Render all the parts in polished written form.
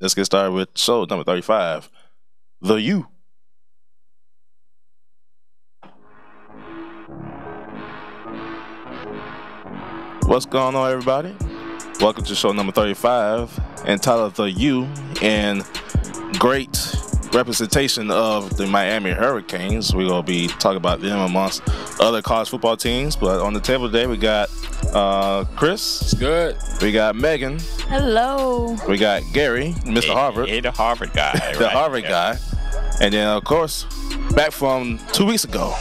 let's get started with show number 35, The U. What's going on, everybody? Welcome to show number 35, entitled The U, and great representation of the Miami Hurricanes. We're going to be talking about them amongst other college football teams. But on the table today, we got Chris. It's good. We got Megan. Hello. We got Gary, Mr. Harvard. Hey, the Harvard guy. The Harvard guy. And then, of course, back from 2 weeks ago.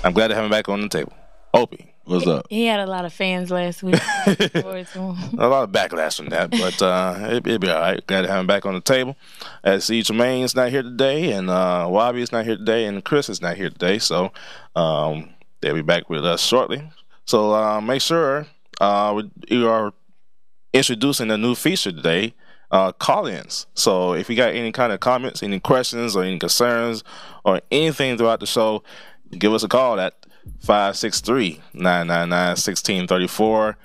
I'm glad to have him back on the table. Opie. What's up? He had a lot of fans last week. A lot of backlash from that, but it'll be all right. Glad to have him back on the table. As see, Jermaine's not here today, and Wabi's not here today, and Chris is not here today, so they'll be back with us shortly. So make sure we are introducing a new feature today, call-ins. So if you got any kind of comments, any questions, or any concerns, or anything throughout the show, give us a call at 563-999-1634.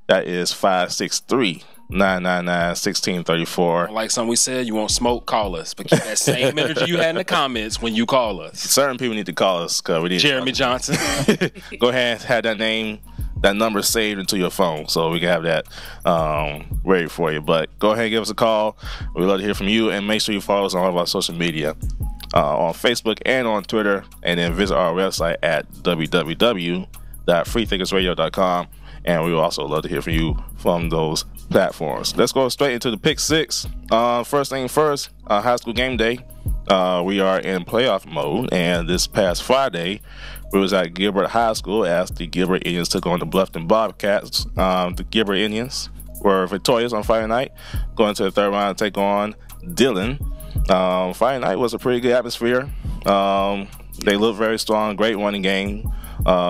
That is 563-999-1634. Like something we said, you want smoke, call us. But keep that same energy you had in the comments when you call us. Certain people need to call us because we need Jeremy Johnson. Go ahead and have that number saved into your phone so we can have that ready for you. But go ahead and give us a call. We'd love to hear from you, and make sure you follow us on all of our social media. On Facebook and on Twitter, and then visit our website at www.freethinkersradio.com, and we will also love to hear from you from those platforms. Let's go straight into the pick six. First thing first, high school game day. We are in playoff mode, and this past Friday, we was at Gilbert High School as the Gilbert Indians took on the Bluffton Bobcats. The Gilbert Indians were victorious on Friday night, going to the third round to take on Dillon. Friday night was a pretty good atmosphere. They looked very strong, great running game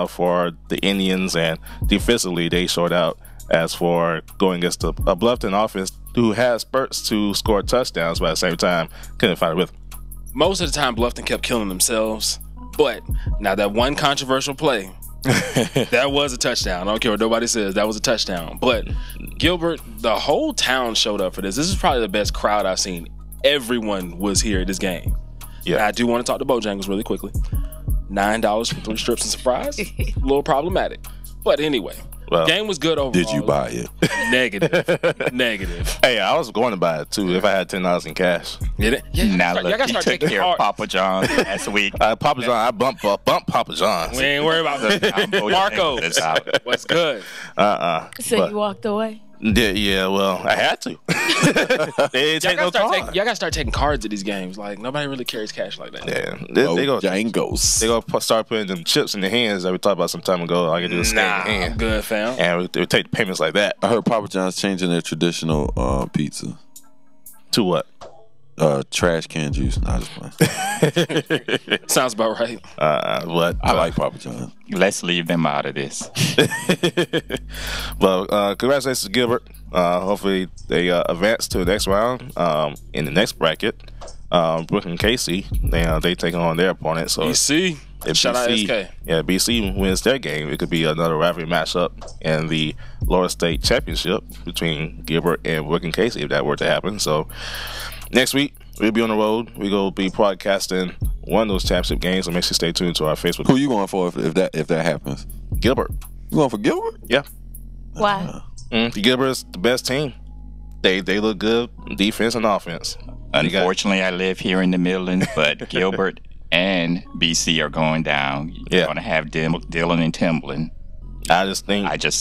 for the Indians, and defensively they showed out. As for going against a Bluffton offense who had spurts to score touchdowns, but at the same time couldn't find a rhythm. Most of the time, Bluffton kept killing themselves. But now that one controversial play, that was a touchdown. I don't care what nobody says. That was a touchdown. But Gilbert, the whole town showed up for this. This is probably the best crowd I've seen. Everyone was here at this game. Yeah, and I do want to talk to Bojangles really quickly. $9 for 3 strips and surprise. A little problematic. But anyway, well, game was good overall. Did you buy it? Negative. Hey, I was going to buy it too if I had $10 in cash. Yeah, now look, you took care of Papa John's last week. Papa John, I bumped Papa John's. We ain't worried about that. Marco, what's good? So you walked away? Yeah, well, I had to. They take no card. Y'all gotta start taking cards at these games. Like, nobody really carries cash like that. Yeah, they go start putting them chips in the hands that we talked about some time ago. All I can do is scan the hand. I'm good, fam. And we take the payments like that. I heard Papa John's changing their traditional pizza. To what? Trash can juice. Nah, just playing. Sounds about right. But I like Papa John. Let's leave them out of this. Well, congratulations to Gilbert. Hopefully they advance to the next round. In the next bracket, Brooklyn and Casey, they take on their opponent. So BC. Shout out SK. Yeah, BC wins their game. It could be another rivalry matchup in the lower state championship between Gilbert and Brooklyn and Casey if that were to happen. So next week, we'll be on the road. We're going to be broadcasting one of those championship games, so make sure you stay tuned to our Facebook. Who you going for if that happens? Gilbert. You going for Gilbert? Yeah. Why? Gilbert's the best team. They look good, defense and offense. Unfortunately, I live here in the Midlands, but Gilbert and BC are going down. You're going to have Dillon and Timberland. I just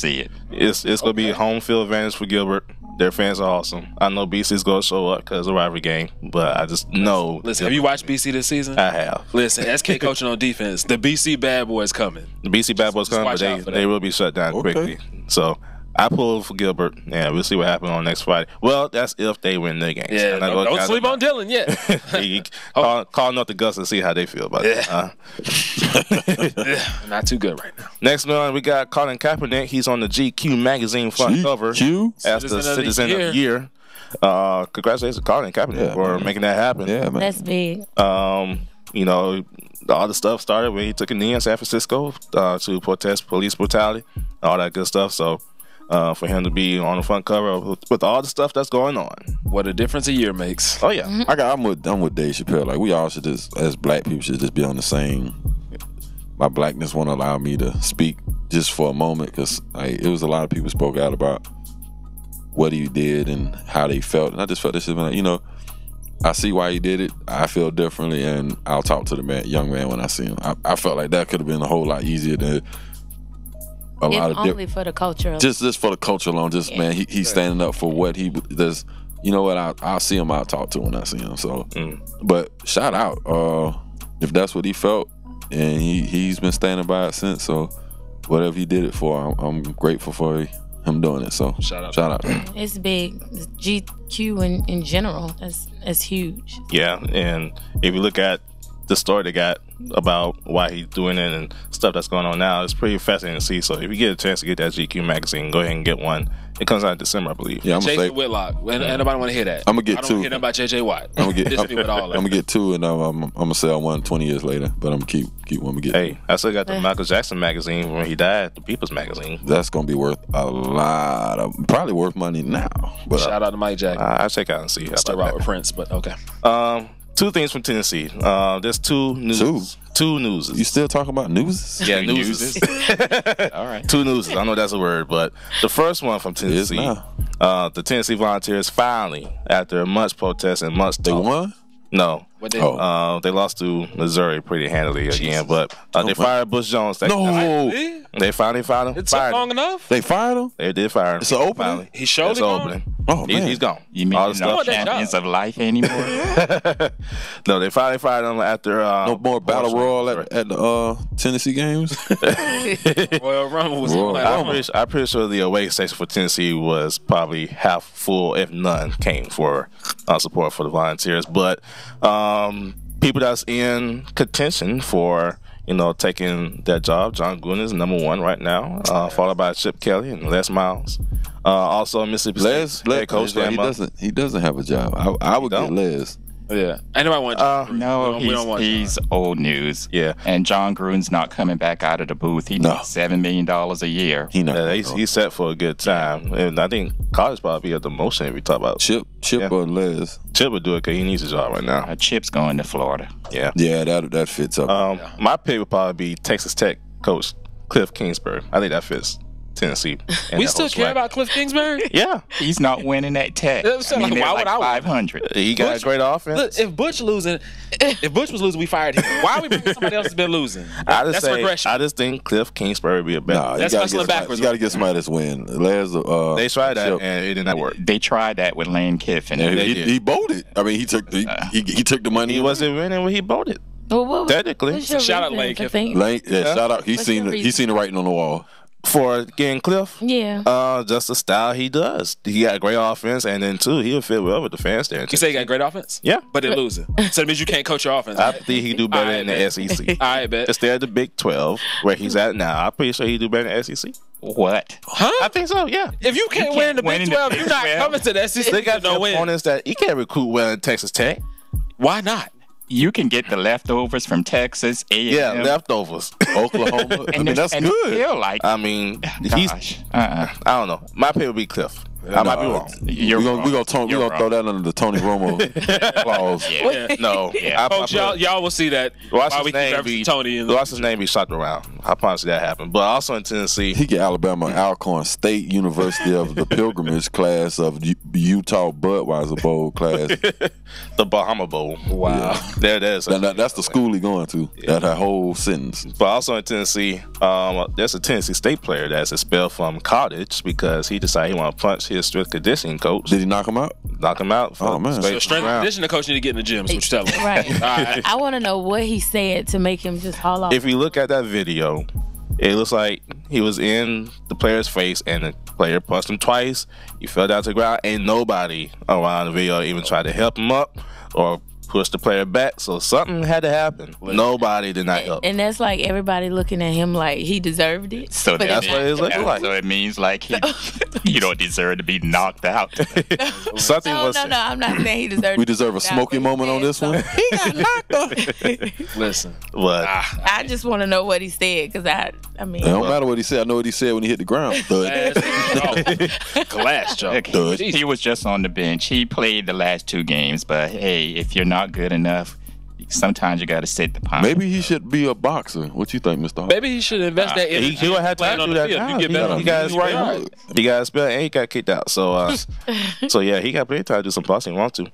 see it. It's going to be a home field advantage for Gilbert. Their fans are awesome. I know BC's going to show up because of the rivalry game, but I just know. Listen, have you watched BC this season? I have. Listen, SK coaching on defense. The BC bad boys coming. The BC bad boys coming, but they will be shut down quickly. So I pulled for Gilbert, and we'll see what happens on next Friday. Well, that's if they win their games. Yeah, don't sleep on Dillon yet. Calling up the Gus and see how they feel about it. Not too good right now. Next one, we got Colin Kaepernick. He's on the GQ magazine front cover as the Citizen of the Year. Congratulations to Colin Kaepernick for making that happen. Yeah, man. That's big. You know, all the stuff started when he took a knee in San Francisco to protest police brutality, all that good stuff. So for him to be on the front cover with all the stuff that's going on. What a difference a year makes. Oh yeah, I'm with Dave Chappelle. Like, we all should just, as black people, should just be on the same. My blackness won't allow me to speak just for a moment, because it was a lot of people spoke out about what he did and how they felt, and I just felt this is like, I see why he did it. I feel differently, and I'll talk to the young man when I see him. I felt like that could have been a whole lot easier than a lot of only for the culture. Just for the culture alone. Man, he's standing up for what he does. You know what? I'll see him. I'll talk to him when I see him. So, but shout out if that's what he felt, and he's been standing by it since. So, whatever he did it for, I'm grateful for him doing it. So, shout out. It's big. It's GQ in general. That's huge. Yeah, and if you look at the story they got about why he's doing it and stuff that's going on now, it's pretty fascinating to see. So if you get a chance to get that GQ magazine, go ahead and get one. It comes out in December, I believe. Yeah, I'm Jason Whitlock. Anybody want to hear that? I'm gonna get I don't two. hear nothing about JJ Watt. I'm gonna get two, and I'm gonna sell one 20 years later. But I'm gonna keep one. I'm gonna get. Hey, I still got the Michael Jackson magazine when he died, the People's Magazine. That's gonna be worth a lot of, probably worth money now. But shout out to Mike Jackson. I'll check out and see. Still right with Prince, but okay. Two things from Tennessee. There's two news. Two newses. You still talking about news? Yeah, newses. All right. Two newses. I know that's a word, but the first one from Tennessee. The Tennessee Volunteers finally, after much protest and much talk, They won? No. What they They lost to Missouri pretty handily again, but they fired Bush Jones. They finally fired him. It took long enough? They fired him? They did fire him. It's an opening? Finally. He showed It's it an gone? opening. Oh, man. He's gone. You mean All you're the not stuff. champions of life anymore? No, they finally fired him after. No more battle royal at the Tennessee games? Royal Rumble was I'm pretty sure the away station for Tennessee was probably half full, if none came for support for the Volunteers. But people that's in contention for taking that job, John Gruden is number one right now, followed by Chip Kelly and Les Miles. Also, Mississippi State head coach. He doesn't have a job. I would get Les. Yeah. Anybody want No, we don't want he's old news. Yeah. And John Gruden's not coming back out of the booth. He makes $7 million a year. He's set for a good time. And I think college probably be at the motion if we talk about Chip or Les. Chip would do it because he needs a job right now. Chip's going to Florida. Yeah. Yeah, that fits up. My pick would probably be Texas Tech coach Cliff Kingsbury. I think that fits Tennessee. We still care about Cliff Kingsbury? Yeah. He's not winning at Tech. Why would I 500. He got a great offense. Look, if Butch was losing, we fired him. Why are we bringing somebody else that's been losing? That's regression. I just think Cliff Kingsbury would be a better. That's hustling backwards. You got to get somebody that's win. They tried that and it did not work. They tried that with Lane Kiffin. He bolted. I mean, he took the money. He wasn't winning when he bolted. Well, technically. Shout out Lane Kiffin. Shout out. He's seen the writing on the wall. For getting Cliff, yeah, just the style he does. He got a great offense, and then too, he'll fit well with the fans there. You say he got great offense? Yeah, but they're losing. So that means you can't coach your offense. I think he do better in the SEC. I bet. Instead of the Big 12, where he's at now, I'm pretty sure he do better in the SEC. What? Huh? I think so. Yeah. If you can't win in the Big 12, you're not coming to the SEC. They got no opponents that you can't recruit well in Texas Tech. Why not? You can get the leftovers from Texas, A&M. Yeah, leftovers. Oklahoma. I mean, that's good. Feel like, he's. I don't know. My pick would be Cliff. I might be wrong. We're gonna throw that under the Tony Romo clause. Yeah. No. Yeah. Folks, y'all will see that. Watch his name be shopped around. I promise you that happened. But also in Tennessee, he get Alabama Alcorn State University of the pilgrimage class of Utah Budweiser Bowl class. The Bahama Bowl. Wow. There it is. That's the school he going to. That whole sentence. But also in Tennessee, there's a Tennessee State player that's expelled from college because he decided he want to punch his strength conditioning coach. Did he knock him out? Knock him out. Oh, man. So strength conditioning coach need to get in the gym. So what you telling me? Right. Right. I want to know what he said to make him just haul off. If you look at that video, it looks like he was in the player's face and the player punched him twice. He fell down to the ground. Ain't nobody around the video even tried to help him up or push the player back. So something had to happen. Nobody did not help. And that's like everybody looking at him like he deserved it. So that's what it looks like. So it means like You don't deserve to be knocked out. Something No, was. no, I'm not saying he deserves. We deserve a smoky moment on this one. He got knocked off. Listen, What? I just want to know what he said because I mean, It don't matter what he said. I know what he said when he hit the ground. Thud. glass jaw. Thud. He was just on the bench. He played the last 2 games, but hey, if you're not good enough, sometimes you got to sit the pound. Maybe he should be a boxer. What you think, Mr. Hart? Maybe he should invest that. He would have to do that now. You get better. He got right right. hook. He got spelled and he got kicked out. So, so yeah, he got plenty of time to do some boxing if he wants to.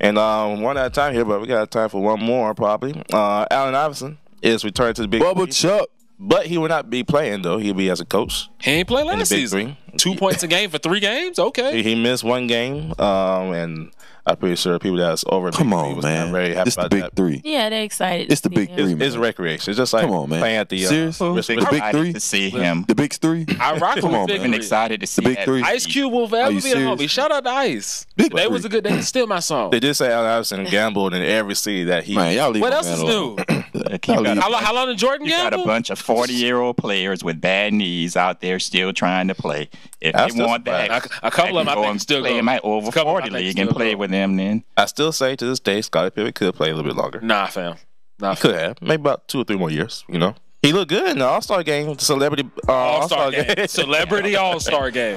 And one at a time here, but we got time for one more probably. Allen Iverson is returning to the Big Bubba Three, Chuck. but he will not be playing though. He'll be as a coach. He ain't played in the last Big season. Three. 2 points a game for 3 games. Okay. He missed 1 game, and I'm pretty sure people that's over. Come Big Three on, was not man. very happy It's the about Big that. 3. yeah, they're excited. It's the to see Big him. 3, It's man. recreation. It's just like Come on, man. playing at the Serious? wrist- The wrist- Big Excited 3? to see him. The Big 3? I rock Come with on, Big man. Been Three. excited to see Big that. 3? Ice Cube will Are forever you be the serious? homie. Shout out to Ice. Big They Three. was a good. They still my song. They did say Allen Iverson gambled in every city that he. Man, y'all leave What my else man is alone. new? Look, you got How long did Jordan You got a gamble? bunch of 40-year-old players with bad knees out there still trying to play. If That's they want just that, A couple of them I go think and still play go. in my over A couple of 40 them I think league and still play go. with them then. I still say to this day, Scottie Pippen could play a little bit longer. Nah, fam. Nah, Could have. Maybe about 2 or 3 more years, you know. He looked good in the All-Star game, the celebrity All-Star game. Celebrity All-Star game.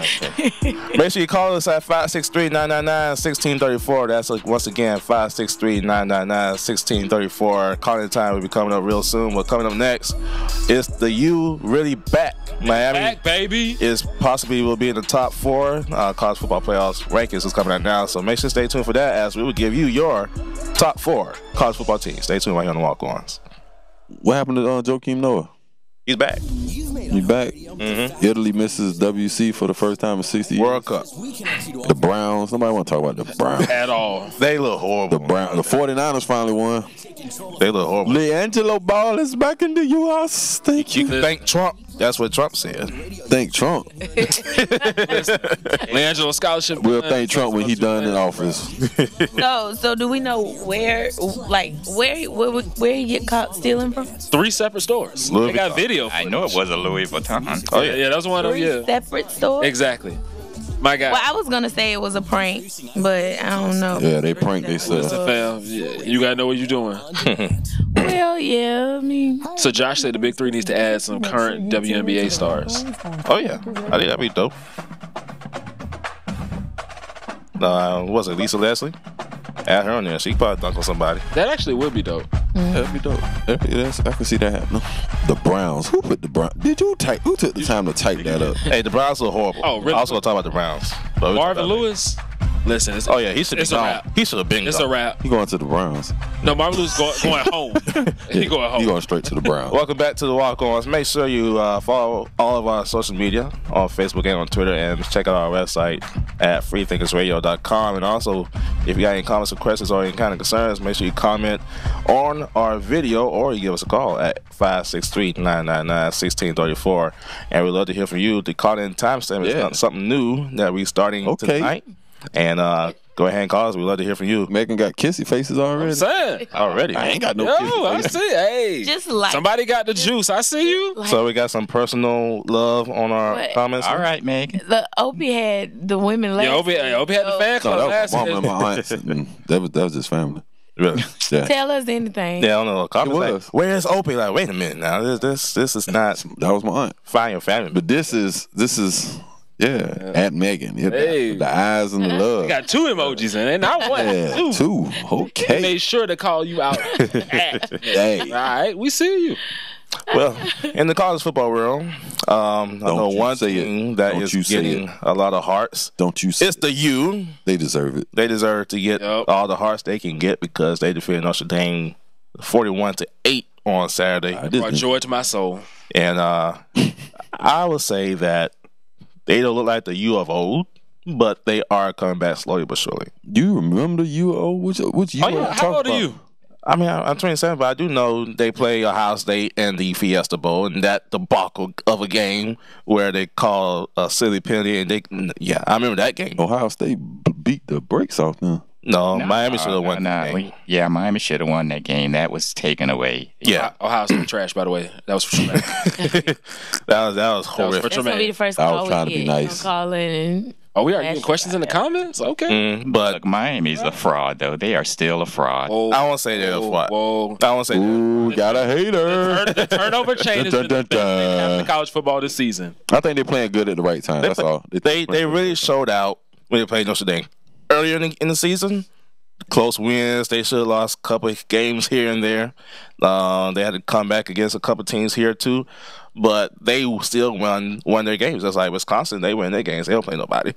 Make sure you call us at 563-999-1634. That's once again 563-999-1634. Calling time will be coming up real soon. But coming up next is the U really back. Miami Back, baby. is possibly will be in the top 4 college football playoffs rankings is coming out now. So make sure to stay tuned for that as we will give you your top 4 college football teams. Stay tuned right here on the Walk Ons. What happened to Joakim Noah? He's back. He back? Mm-hmm. Italy misses WC for the first time in 60 years. World Cup. The Browns. Nobody want to talk about the Browns. At all. They look horrible. The 49ers finally won. They look horrible. LeAngelo Ball is back in the U.S. Thank you. Thank Trump. That's what Trump said. Thank Trump. LeAngelo scholarship. We'll thank Trump when he done in office. So do we know where he get caught stealing from? 3 separate stores. Louis They got Vuitton. video. I know it was a Louis Vuitton. Oh, Yeah, that was one of them. 3 Yeah. separate stores. Exactly. My guy. Well, I was gonna say it was a prank, but I don't know. Yeah, they pranked Listen, themselves. fam, yeah, you gotta know what you're doing. Well, yeah, I mean, So Josh said the Big 3 needs to add some current WNBA stars. Oh yeah, I think that'd be dope. What was it Lisa Leslie? Add her on there. She could probably dunk on somebody. That actually would be dope. That'd be dope. I can see that happening. The Browns. Who put the Browns? Who took the time to type that up? Hey, the Browns look horrible. Oh, really? I also gonna talk about the Browns. But Marvin Lewis. Listen, it's, Oh yeah, he should be it's a gone. wrap. He should have been It's gone. a wrap. He going to the Browns. No, Marvin Lewis going home. He going home. He going straight to the Browns. Welcome back to the Walk Ons. Make sure you follow all of our social media on Facebook and on Twitter, and check out our website at freethinkersradio.com. And also, if you got any comments or questions or any kind of concerns, make sure you comment on our video or you give us a call at 563-999-1634. And we'd love to hear from you. The call-in timestamp is something new that we're starting tonight. And go ahead and call us. We'd love to hear from you. Megan got kissy faces already. I'm saying. Already. I ain't got no Yo, kissy I faces. see. Hey, just like somebody got the juice. I see you. So we got some personal love on our What? comments. All right, Meg. the Opie had the women last. Yeah, Opie had the fan No, club that last was my mom and year. my aunts. And that was his family. Really? Yeah. Tell us anything. Yeah, I don't know. Comments It like, was. where's Opie? Like, wait a minute now. This is not That was my aunt. find your family. But this is at Megan. Yeah, Hey. the eyes and the love. We got 2 emojis in it, not one. Yeah, 2. two. He Okay. made sure to call you out. Hey. All right, we see you. Well, in the college football world, I know you one say it. team that Don't is you say getting a lot of hearts. Don't you say It's the U. they deserve it. They deserve to get Yep. all the hearts they can get because they defeated Notre Dame 41-8 on Saturday. I Brought just, joy to my soul. And I would say that they don't look like the U of old, but they are coming back slowly but surely. you remember UO? Which UO? Oh, yeah. I'm How talking old are about? you? I mean, I'm 27, but I do know they play Ohio State in the Fiesta Bowl, and that debacle of a game where they call a silly penalty, and I remember that game. Ohio State beat the brakes off them. No, Miami should have won that game. Yeah, Miami should have won that game. That was taken away. Yeah, Ohio State trash. By the way, that was for traumatic. that was horrific. That's gonna be the first I call was trying we to be get. nice. Call in and Oh, we are getting questions in the comments? Okay. But look, Miami's a fraud, though. They are still a fraud. Whoa, I won't say they're a fraud. Whoa. I won't say Ooh, got a hater. The turnover chain has been the best thing that happened in college football this season. I think they're playing good at the right time. That's all. They really showed out when they played Notre Dame. Earlier in the season, close wins. They should have lost a couple of games here and there. They had to come back against a couple of teams here too. But they still won their games. That's like Wisconsin. They win their games. They don't play nobody.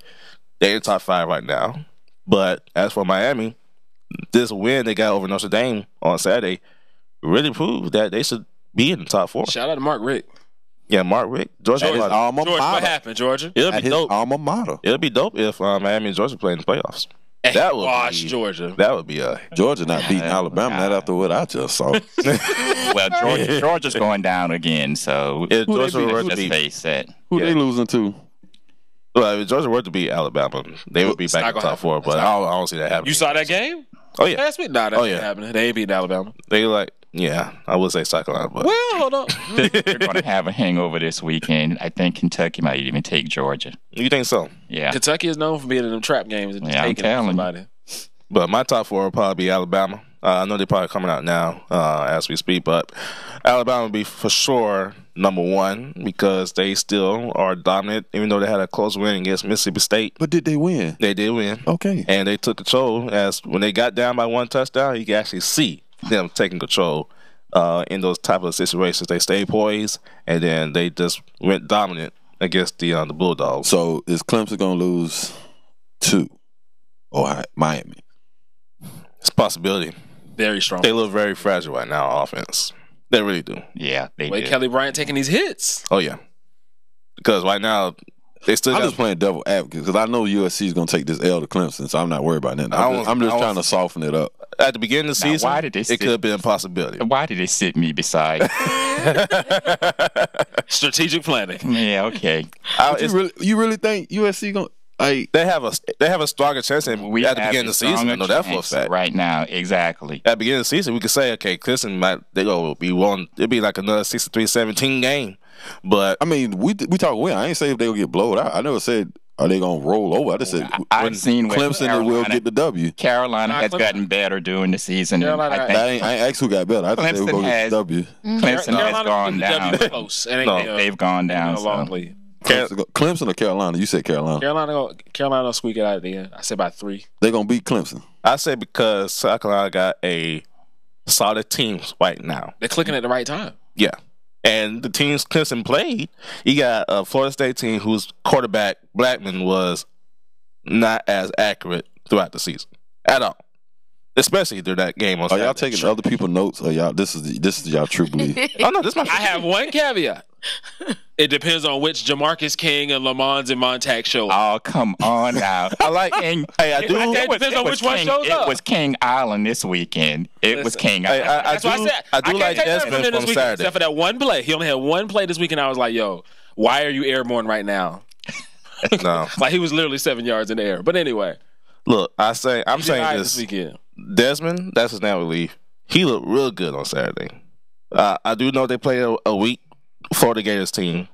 They're in top 5 right now. But as for Miami, this win they got over Notre Dame on Saturday really proved that they should be in the top 4. Shout out to Mark Richt. Yeah, Mark Richt. Georgia. George, alma what mater. happened, Georgia? It'll At be his dope. alma mater. It'll be dope if Miami and Georgia play in the playoffs. Hey, That would wash be Georgia. That would be a Georgia not beating Alabama. Not after what I just saw. Well, Georgia's going down again, so if Who they Georgia beat? were let's to just beat. face it. Who they losing to? Well, if Georgia were to beat Alabama, they would be back in the top 4. But I don't see that happening. You saw that game Oh yeah, last week? Nah, that ain't happening. They ain't beating Alabama. they I would say Cyclone, but Well, hold on. They're going to have a hangover this weekend. I think Kentucky might even take Georgia. you think so? Yeah. Kentucky is known for being in them trap games and just Yeah, I'm taking telling you. somebody. But my top 4 will probably be Alabama. I know they're probably coming out now as we speak, but Alabama will be for sure number 1 because they still are dominant, even though they had a close win against Mississippi State. But did they win? They did win. Okay. And they took control. As when they got down by 1 touchdown, you can actually see them taking control in those type of situations. They stayed poised, and then they just went dominant against the Bulldogs. So is Clemson going to lose to Miami? It's a possibility. Very strong. They look very fragile right now on offense. They really do. Yeah, they Wait, do. Kelly Bryant taking these hits. Oh, yeah. Because right now, they still I'm got... just playing devil advocate because I know USC is going to take this L to Clemson, so I'm not worried about that. I I'm just don't- trying to soften it up. At the beginning of the Now, season, why did they it sit- could have been a possibility. Why did they sit me beside? Strategic planning. Yeah, okay. You really think USC going to like? They have a stronger chance at the We beginning have of the season. I know that for a chance fact. right now. Exactly. At the beginning of the season, we could say, okay, Clemson they'll be one. It'd be like another 63-17 game. But I mean, we talk win. I ain't say if they will get blowed out. I never said are they going to roll over. I just said I've seen where Clemson will get the W. Carolina has Clemson- gotten better during the season. And Carolina- I I think ain't asked who got better. I just said Clemson we'll go get has- the W. Clemson has gone down. Close. It ain't, No, They've gone down. a long So. lead. Clemson or Carolina? You said Carolina. Carolina will squeak it out at the end. I said by 3. They going to beat Clemson. I say because South Carolina got a solid team right now. They're clicking at the right time. Yeah. And the teams Clemson played, you got a Florida State team whose quarterback, Blackman, was not as accurate throughout the season at all. Especially during that game on Are y'all Saturday. taking other people's notes or y'all? This is y'all true belief. Oh, no, this is my I have one caveat. It depends on which Jamarcus King and Lamont and Montag show. Oh, come on now. I like King. Hey, I do. It depends on which one King, shows up. It was King Island this weekend. It was King Hey, Island. That's why I said I do can't like take nothing Desmond from him this from weekend, Saturday. except for that one play. He only had one play this week, and I was like, "Yo, why are you airborne right now?" No. Like he was literally 7 yards in the air. But anyway, Look, I'm he did all saying right this. weekend. Desmond, that's his name, relief. He looked real good on Saturday. I do know they played a weak Florida Gators team.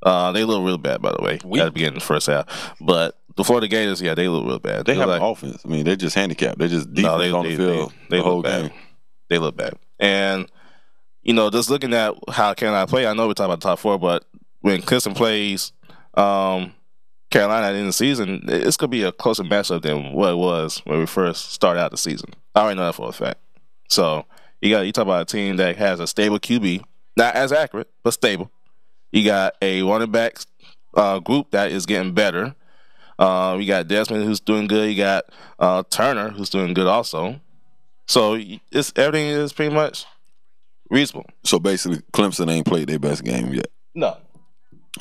They look real bad, by the way, Weak? at the beginning of the first half. But the Florida Gators, yeah, they look real bad. They look have like, an offense. I mean, they're just handicapped. They're just defense on the field they the whole look bad. game. They look bad. And, just looking at how Carolina play, I know we're talking about the top 4, but when Clemson plays Carolina at the end of the season, it's going to be a closer matchup than what it was when we first started out the season. I already know that for a fact. So you talk about a team that has a stable QB, not as accurate, but stable. You got a running back group that is getting better. You got Desmond who's doing good. You got Turner who's doing good also. So everything is pretty much reasonable. So basically, Clemson ain't played their best game yet. No.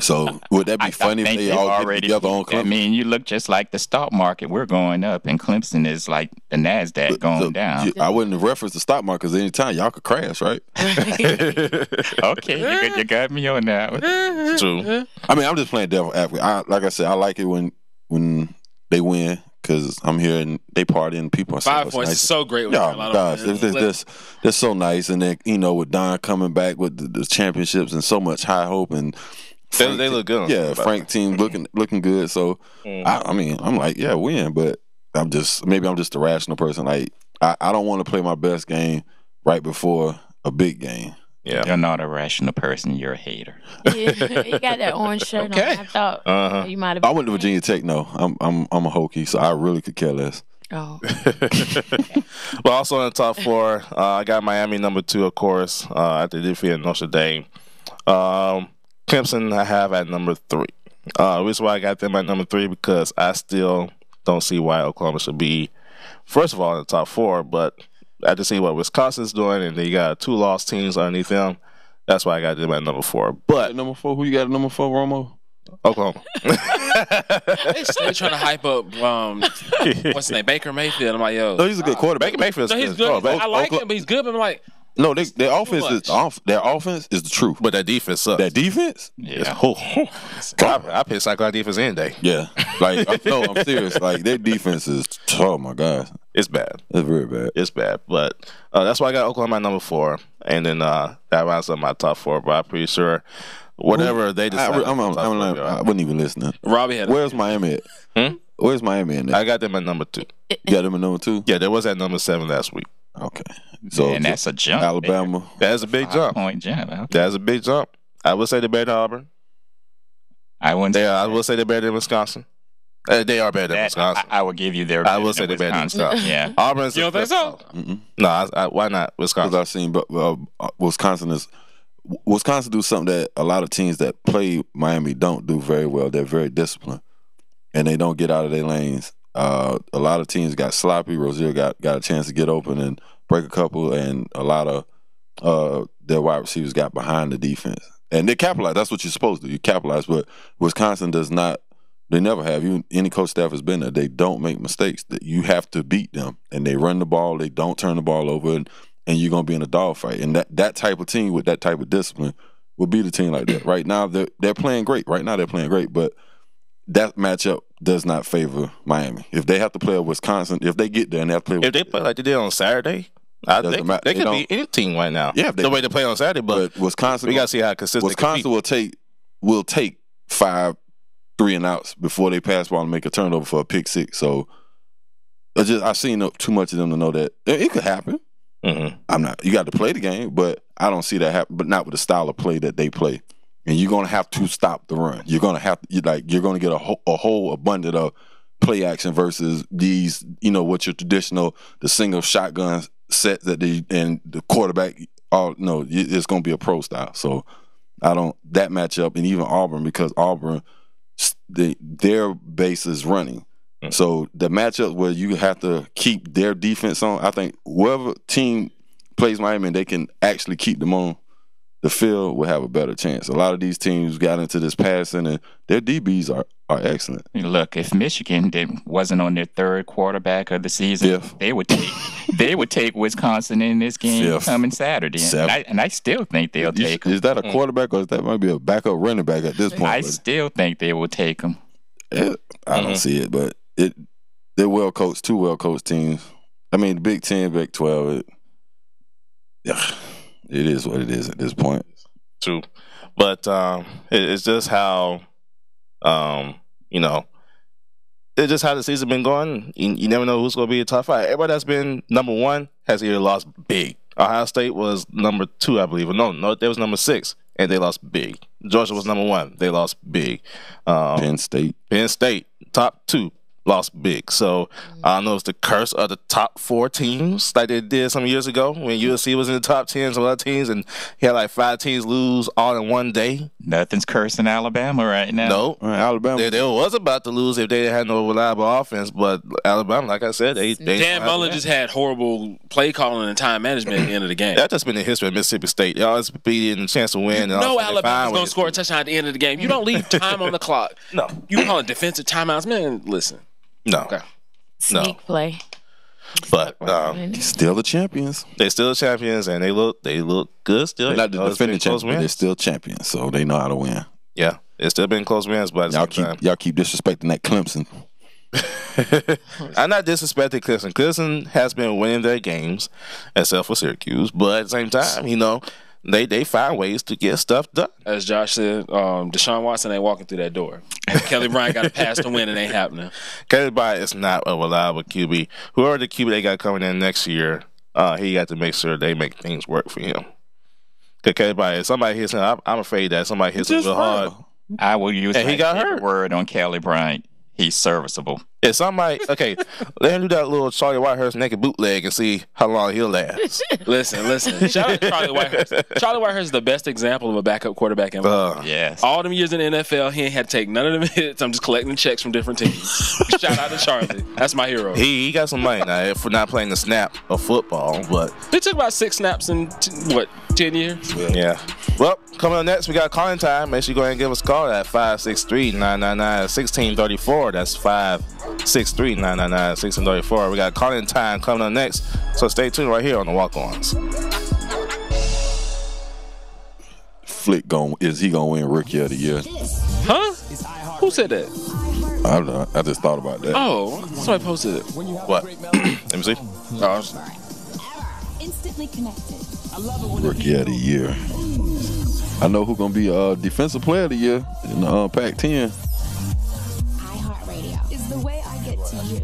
So would that be funny if think they they've all get together on I Clemson? mean, you look just like the stock market. We're going up, and Clemson is like the NASDAQ going down. I wouldn't reference the stock market because anytime y'all could crash, right? Okay, you got me on that one. True. I mean, I'm just playing devil advocate. Like I said, I like it when they win because I'm here and they party and people are 5 points is so great. With Yeah, gosh, they're so nice, and then with Don coming back with the championships and so much high hope, and they look good. Yeah, Frank team looking good. So I mean, I'm like, yeah, win, but I'm just a rational person. Like I don't want to play my best game right before a big game. Yeah, you're not a rational person. You're a hater. Yeah, you got that orange shirt on. I thought you might have. I went to Virginia Tech. No, I'm a Hokie, so I really could care less. Oh. Well, also in the top 4, I got Miami number 2, of course, after defeating Notre Dame. Clemson I have at number 3. The reason why I got them at number 3 because I still don't see why Oklahoma should be, first of all, in the top 4, but after seeing what Wisconsin's doing and they got 2 lost teams underneath them, that's why I got them at number 4. But number 4, who you got at number 4, Romo? Oklahoma. They're trying to hype up what's his name, Baker Mayfield. I'm like, yo, no, he's a good quarterback. Baker Mayfield's he's good. I like him, but he's good. But I'm like, no, their offense is the truth. But that defense sucks. That defense? Yeah. I pick Cyclone defense any day. Yeah. Like, I'm serious. Like, their defense is, oh my God. It's bad. It's very bad. It's bad. But that's why I got Oklahoma at number 4. And then that rounds up my top 4. But I'm pretty sure whatever they decide. I wasn't even listening. Robbie had Where's Miami at? Where's Miami in there? I got them at number 2. You got them at number 2? Yeah, they was at number 7 last week. Okay. So and that's a jump. Alabama. That's a big jump. 5-point jump. Okay. That's a big jump. I would say they're better than Auburn. I will say they're better than Wisconsin. They are better than Wisconsin. I will give you their. I will say they're better than Wisconsin. Yeah. Auburn's. You don't think so? No, why not Wisconsin? Because I've seen, but Wisconsin do something that a lot of teams that play Miami don't do very well. They're very disciplined, and they don't get out of their lanes. A lot of teams got sloppy. Rozier got a chance to get open and break a couple, and a lot of their wide receivers got behind the defense. And they capitalize. That's what you're supposed to do. You capitalize. But Wisconsin does not. They never have. Any coach staff has been there. They don't make mistakes. You have to beat them. And they run the ball. They don't turn the ball over. And you're going to be in a dogfight. And that type of team with that type of discipline would be the team like that. Right now, they're playing great. Right now, they're playing great. But that matchup does not favor Miami. If they have to play Wisconsin, if they get there and they have to play... If they play like they did on Saturday... They could be any team right now. Yeah, the way they play on Saturday, but Wisconsin, we gotta see how consistent. Wisconsin will take 5 3-and-outs before they pass ball and make a turnover for a pick 6. So I've seen too much of them to know that it could happen. Mm-hmm. You got to play the game, but I don't see that happen. But not with the style of play that they play. And you're gonna have to stop the run. You're gonna have to you're gonna get a whole abundance of play action versus these. What your traditional the single shotgun set that and the quarterback, it's going to be a pro style. So that matchup, and even Auburn, because Auburn, their base is running. Mm-hmm. So the matchup where you have to keep their defense on, I think whoever team plays Miami and they can actually keep them on the field will have a better chance. A lot of these teams got into this passing, and their DBs are excellent. Look, if Michigan wasn't on their 3rd quarterback of the season, they would take Wisconsin in this game coming Saturday, and I still think they'll take them. Is that a quarterback or is that might be a backup running back at this point? I still think they will take them. I don't see it, but they're well coached, 2 well coached teams. I mean, the Big 10, Big 12. It is what it is at this point. True. But it's just how, it's just how the season been going. You never know who's going to be a top 5. Everybody that's been number 1 has either lost big. Ohio State was number 2, I believe. No, they was number 6, and they lost big. Georgia was number 1. They lost big. Penn State, top 2. Lost big. So I don't know if it's the curse of the top 4 teams like they did some years ago when USC was in the top 10, some other teams, and he had like 5 teams lose all in one day. Nothing's cursing Alabama right now. No. Alabama. They was about to lose if they had no reliable offense, but Alabama, like I said, they Dan Mullen just had horrible play calling and time management at the end of the game. That's just been the history of Mississippi State. They always be in a chance to win. No, Alabama's going to score a touchdown at the end of the game. You don't leave time on the clock. No. You call it defensive timeouts. Man, listen. No. Okay. Sneak play. But still the champions. They're still champions, and they look good still. They're not the defending champions, but they're still champions, so they know how to win. Yeah, it's still been close wins, but y'all keep disrespecting that Clemson. I'm not disrespecting Clemson. Clemson has been winning their games, except for Syracuse. But at the same time, you know, they find ways to get stuff done. As Josh said, Deshaun Watson ain't walking through that door. Kelly Bryant got a pass to win, and it ain't happening. Kelly Bryant is not a reliable QB. Whoever the QB they got coming in next year, he got to make sure they make things work for him. Because Kelly Bryant, if somebody hits him, I'm afraid that somebody hits him real hard. I will use and he got hurt. Word on Kelly Bryant. He's serviceable. If somebody, okay, let him do that little Charlie Whitehurst naked bootleg and see how long he'll last. Listen. Shout out to Charlie Whitehurst. Charlie Whitehurst is the best example of a backup quarterback in life. Yes. All them years in the NFL, he ain't had to take none of them hits. I'm just collecting checks from different teams. Shout out to Charlie. That's my hero. He got some money now for not playing the snap of football, but he took about 6 snaps in 10 years? Yeah. Well, coming up next, we got calling time. Make sure you go ahead and give us a call at 563-999-1634. That's 563-999-1634. We got calling time coming up next, so stay tuned right here on the Walk Ons. Flick is he gonna win Rookie of the Year? Huh? Who said that? I don't know. I just thought about that. Oh, somebody posted it. What? Let me see. Instantly connected. Rookie of the Year. I know who's gonna be Defensive Player of the Year in the Pac-10. iHeartRadio is the way I get to you.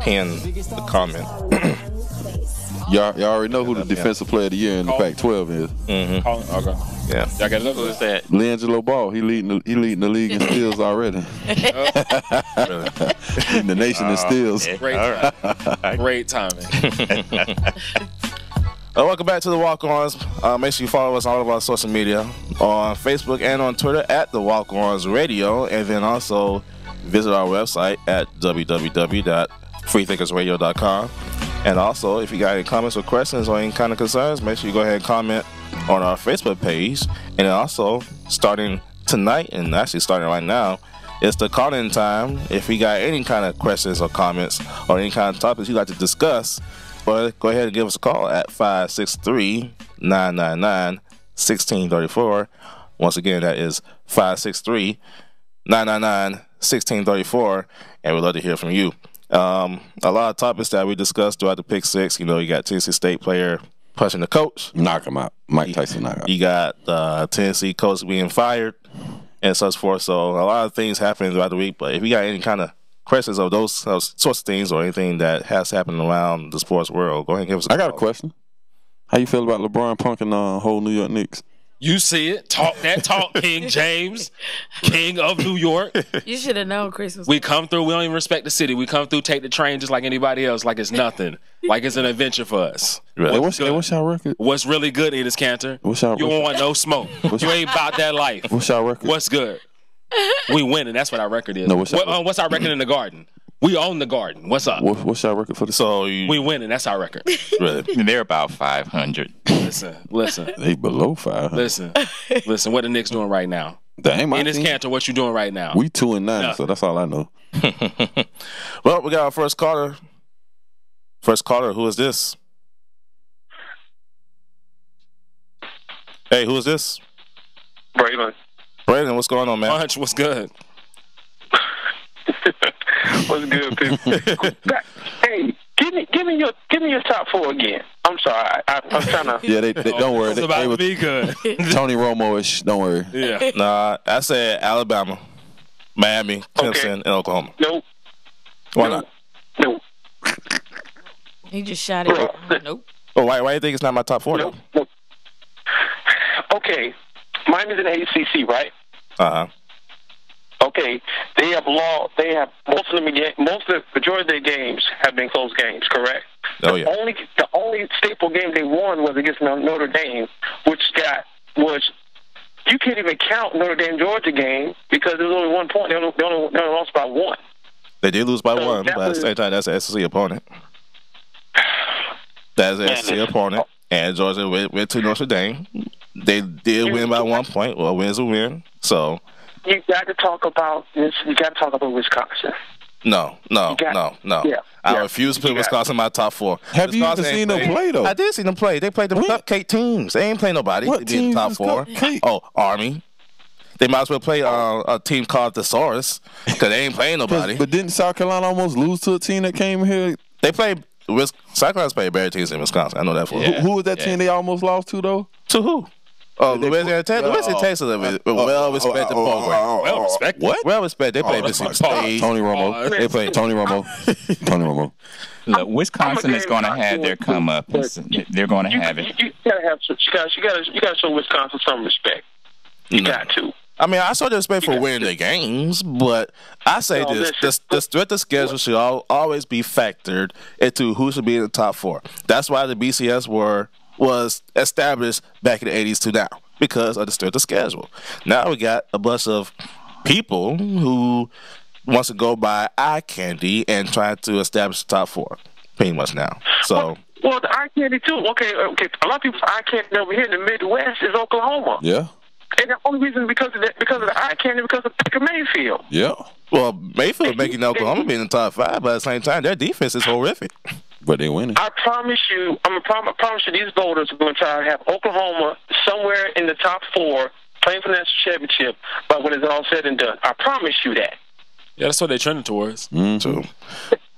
Pin the comment. Y'all already know who the Defensive Player of the Year in the Pac-12 is. Mm-hmm. Okay. Yeah. Y'all got to know who is that? LeAngelo Ball. He leading the league in steals already. Leading the nation in steals. Great timing. Welcome back to the Walk Ons. Make sure you follow us on all of our social media on Facebook and on Twitter at the Walk Ons Radio, and then also visit our website at www.freethinkersradio.com. And also, if you got any comments or questions or any kind of concerns, make sure you go ahead and comment on our Facebook page. And also, starting tonight, and actually starting right now, it's the call-in time. If you got any kind of questions or comments or any kind of topics you'd like to discuss, go ahead and give us a call at 563-999-1634. Once again, that is 563-999-1634, and we'd love to hear from you. A lot of topics that we discussed throughout the Pick Six. You know, you got Tennessee State player punching the coach. Knock him out. Mike Tyson knock out. You got Tennessee coach being fired and such forth. So a lot of things happening throughout the week. But if you got any kind of questions of those sorts of things or anything that has happened around the sports world, go ahead and give us a call. I got a question. How you feel about LeBron punking whole New York Knicks? You see it. Talk that talk, King James, King of New York. You should have known Chris was. We come through. We don't even respect the city. We come through, take the train just like anybody else, like it's nothing. Like it's an adventure for us. Really? What's y'all record? What's really good, Enos Cantor? You don't want no smoke. You ain't about that life. What's y'all record? What's good? We winning. That's what our record is. No, what's our record in the Garden? We own the Garden. What's up? What's y'all record for the? So we winning. That's our record. Really? They're about 500. Listen. They below 500. Listen. What the Knicks doing right now? That ain't my Enos team. Cantor, what you doing right now? We 2-9, so that's all I know. Well, we got our first caller. First caller, who is this? Hey, who is this? Braylon. Braylon, what's going on, man? Punch, what's good? What's good, people? Hey, give me your top 4 again. I'm sorry, I'm trying to. Yeah, they don't worry. It's about to be good. Tony Romo-ish. Don't worry. Yeah. Nah, I said Alabama, Miami, Clemson, and Oklahoma. Nope. Why not? Nope. He just shot it. Nope. Oh, why do you think it's not my top 4? Nope. Okay, Miami's in the ACC, right? Okay, they have most of the majority of their games have been close games, correct? Oh yeah. The only staple game they won was against Notre Dame, which you can't even count Notre Dame Georgia game because there was only 1 point. They only lost by 1. They did lose by 1, but at the same time, that's an SEC opponent. That's an SEC opponent, and Georgia went to Notre Dame. They did win by 1 point. Well, win's a win. So you got to talk about this. You got to talk about Wisconsin. No. Yeah. I refuse to put Wisconsin in my top 4. Have you even seen them play, though? I did see them play. They played the cupcake teams. They ain't play nobody. What they did teams top is 4. cupcake? Oh, Army. They might as well play a team called the Saurus because they ain't playing nobody. But didn't South Carolina almost lose to a team that came here? They played. South Carolina's played better teams in Wisconsin. I know that for Yeah. Who was that team they almost lost to, though? To who? Oh, Louisiana Texas is a well-respected program. Well-respected? What? Well-respected. They play Mississippi State. Tony Romo. They play Tony Romo. Tony Romo. Look, Wisconsin is going to have their come up. They're going to have it. You gotta show Wisconsin some respect. You got to. I mean, I saw the respect for winning the games, but I say the strength of schedule should always be factored into who should be in the top 4. That's why the BCS was established back in the 80s to now, because of the strength of schedule. Now we got a bunch of people who wants to go by eye candy and try to establish the top 4, pretty much now. So. Well, the eye candy too. Okay. A lot of people's eye candy over here in the Midwest is Oklahoma. Yeah. And the only reason because of the eye candy, because of Baker Mayfield. Yeah. Well, Mayfield making Oklahoma be in the top 5, but at the same time, their defense is horrific. But they winning. I promise you, I promise you, these voters are going to try to have Oklahoma somewhere in the top 4, playing for the national championship. But when it's all said and done, I promise you that. Yeah, that's what they're trending towards. So,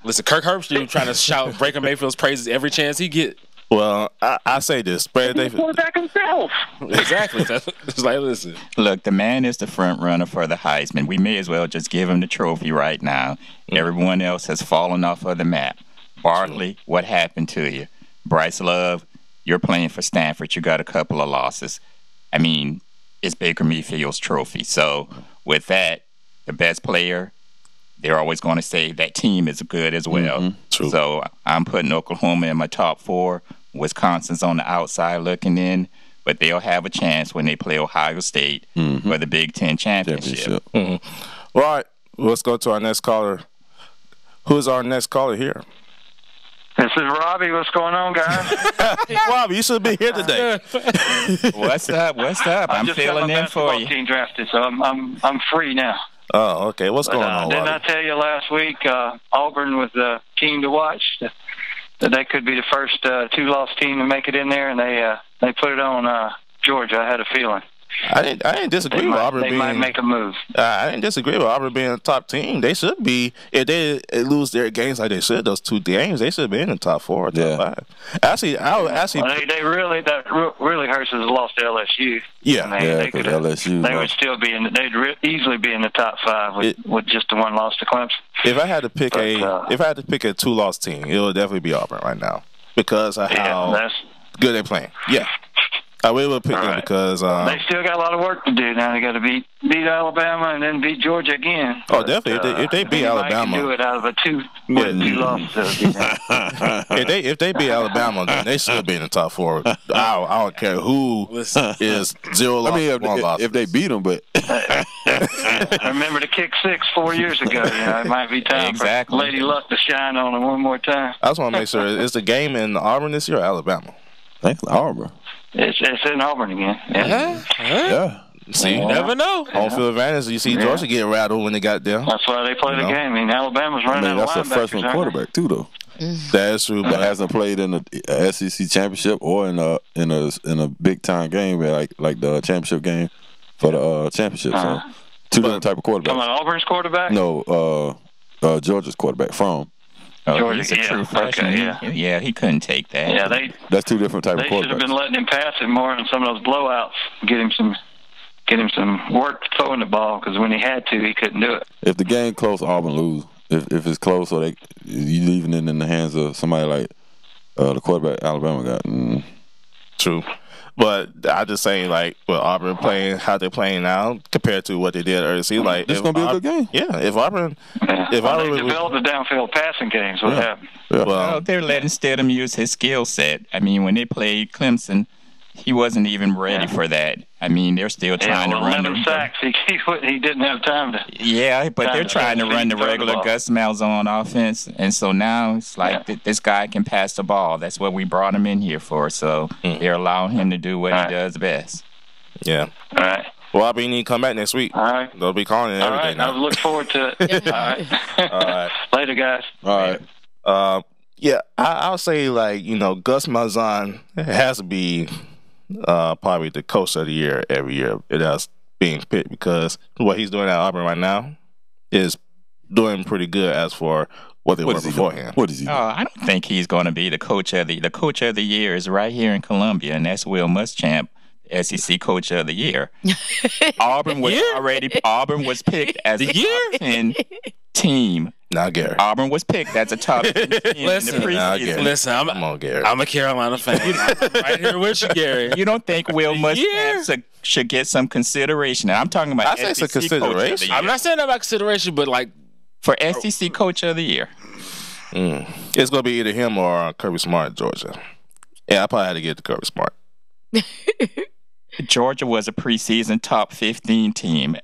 listen, Kirk Herbstreit trying to shout Baker Mayfield's praises every chance he get. Well, I say this. Brad Davis. Quarterback himself. Exactly. It's like, listen. Look, the man is the front runner for the Heisman. We may as well just give him the trophy right now. Everyone else has fallen off of the map. Bartley, what happened to you? Bryce Love, you're playing for Stanford. You got a couple of losses. I mean, it's Baker Mayfield's trophy. So with that, the best player, they're always going to say that team is good as well. True. So I'm putting Oklahoma in my top 4. Wisconsin's on the outside looking in, but they'll have a chance when they play Ohio State for the Big Ten championship. All right, let's go to our next caller. Who's our next caller here? This is Robbie. What's going on, guys? Robbie, you should be here today. What's up? I'm filling in for you. Team drafted, so I'm free now. Oh, okay. What's going on, Didn't Robbie? I tell you last week Auburn was the team to watch? That they could be the first 2-loss team to make it in there, and they put it on Georgia. I had a feeling. I didn't disagree with Auburn They being. might make a move. I didn't disagree with Auburn being a top team. They should be. If they lose their games like they should, those 2 games, they should be in the top 4 or top 5. Actually, I would actually. Well, they really hurts is a loss to LSU. Yeah, They because LSU. They would still be in. They'd easily be in the top 5 with just the 1 loss to Clemson. If I had to pick a 2-loss team, it would definitely be Auburn right now because of how good they're playing. Yeah. I will pick them because they still got a lot of work to do now. They got to beat Alabama and then beat Georgia again. Oh, definitely. If they beat Alabama, can do it out of a 2 losses. if they beat Alabama, then they should be in the top 4. I don't care who is 0 losses, 1 loss. If they beat them, but I remember the kick 6 4 years ago. It might be time for Lady Luck to shine on them one more time. I just want to make sure is the game in Auburn this year or Alabama? I think Auburn. It's in Auburn again. Yeah. See, you never know. Home field advantage. You see Georgia get rattled when they got there. That's why they play the game. I mean, Alabama's running out of linebackers. That's a freshman quarterback too, though. That is true, but hasn't played in the SEC championship or in a big time game like the championship game for the championship. So 2 different type of quarterbacks. Talking about Auburn's quarterback? No, Georgia's quarterback from. Georgia, he's a true freshman. Yeah, he couldn't take that. Yeah, that's 2 different type of quarterbacks. They should have been letting him pass it more in some of those blowouts. Get him some work throwing the ball because when he had to, he couldn't do it. If the game close, Auburn lose. If it's close, or you leaving it in the hands of somebody like the quarterback Alabama got. True. But I just saying, like, with Auburn playing how they're playing now compared to what they did earlier, see, like it's gonna be a good game. Yeah, if Auburn, they developed a downfield passing game, so what happened? Yeah. Well, they're letting Stidham use his skill set. I mean, when they played Clemson, he wasn't even ready for that. I mean, they're still trying to run the sacks. He didn't have time to. Yeah, but they're trying to run the regular Gus Malzahn offense, and so now it's like this guy can pass the ball. That's what we brought him in here for. So they're allowing him to do what he does best. Yeah. All right. Well, I'll be needing to come back next week. All right. They'll be calling it every day now. I look forward to it. All right. All right. Later, guys. All right. Yeah, I'll say, like, Gus Malzahn has to be probably the coach of the year every year. It has being picked because what he's doing at Auburn right now is doing pretty good as for what they were beforehand. What is he doing? I don't think he's going to be the coach of the coach of the year is right here in Columbia, and that's Will Muschamp, SEC Coach of the Year. Auburn was picked as a top 10 team. Now, Gary. Auburn was picked as a top 10 team in the preseason. Come on, Gary. I'm a Carolina fan. I'm right here with you, Gary. You don't think Will Muschamp should get some consideration? And I'm talking about I say SEC some consideration. Coach of the Year. I'm not saying that about consideration, but like For SEC Coach of the Year. It's going to be either him or Kirby Smart in Georgia. Yeah, I probably had to get to Kirby Smart. Georgia was a preseason top 15 team.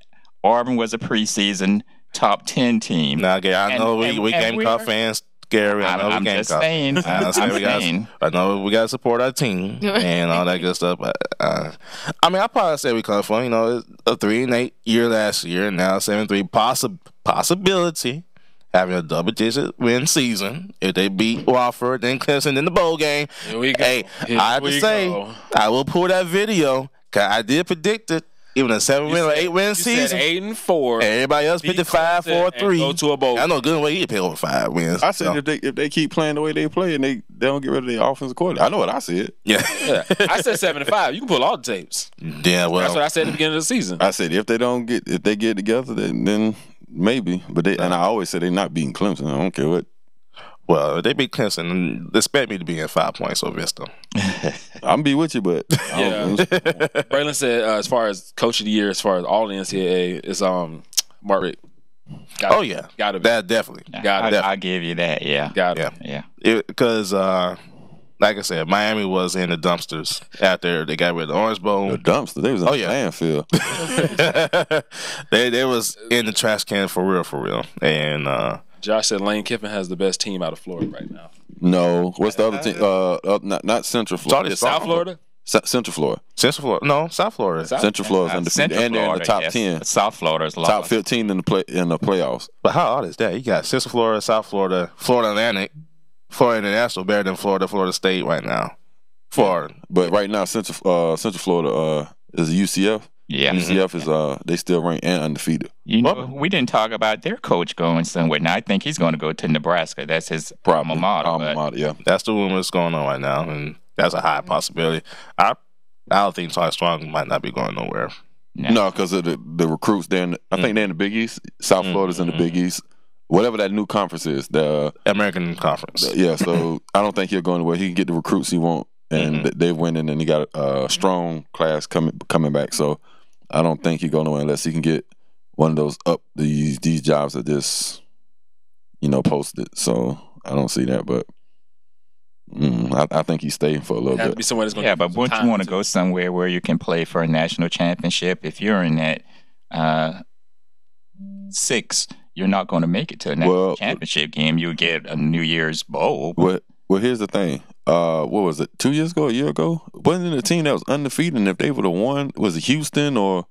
Auburn was a preseason top 10 team. Now, Gary, I know we Gamecock fans. Gary, I know we Gamecock. I know we got to support our team and all that good stuff. I mean, I probably say we come from, a 3-8 year last year, and now 7-3 possibility having a double-digit win season if they beat Wofford and Clemson in the bowl game. Here we go. Hey, I have to say, I will pull that video because I did predict it. Even a 7-win or 8-win season. 8-4. Everybody else picked 5-4-3. Go to a bowl. I know good way he pick over 5 wins. I said if they keep playing the way they play and they don't get rid of their offensive coordinator. I know what I said. Yeah. I said 7-5. You can pull all the tapes. Yeah, well. That's what I said at the beginning of the season. I said if they get together, then maybe. But and I always say they're not beating Clemson. I don't care what. Well, if they beat Clemson, expect me to be in 5 points over Vista. I'm be with you, but Braylon said as far as Coach of the Year, as far as all the NCAA, is Mark Richt. Gotta be. That definitely. I'll give you that. Yeah. Yeah. Because like I said, Miami was in the dumpsters after they got rid of the Orange Bowl. The dumpster. They was in the landfill. they was in the trash can for real. And Josh said Lane Kiffin has the best team out of Florida right now. No. What's the other team? Not Central Florida. South Florida? Central Florida. Central Florida. No, South Florida. Central Florida is undefeated. And they're in the top 10. South Florida is top 15 in the playoffs. But how odd is that? You got Central Florida, South Florida, Florida Atlantic, Florida International better than Florida State right now. But right now, Central Florida is UCF. Yeah. UCF is they still ranked and undefeated. We didn't talk about their coach going somewhere. Now I think he's going to go to Nebraska. That's his alma mater. Yeah. That's the rumor that's going on right now, and that's a high possibility. I don't think Ty Strong might not be going nowhere. No, because of the recruits. I think they're in the Big East. South Florida's in the Big East. Whatever that new conference is, the American Conference. So I don't think he'll go anywhere. He can get the recruits he wants, and they're winning, and he got a strong class coming back. So I don't think he'll go nowhere unless he can get one of those these jobs that just posted. So I don't see that, but I think he's staying for a little bit. Be somewhere that's gonna but wouldn't you want to go somewhere where you can play for a national championship? If you're in that 6, you're not going to make it to a national championship game. You'll get a New Year's Bowl. Well, here's the thing. What was it? 2 years ago, a year ago? Wasn't it a team that was undefeated? And if they would have won, was it Houston or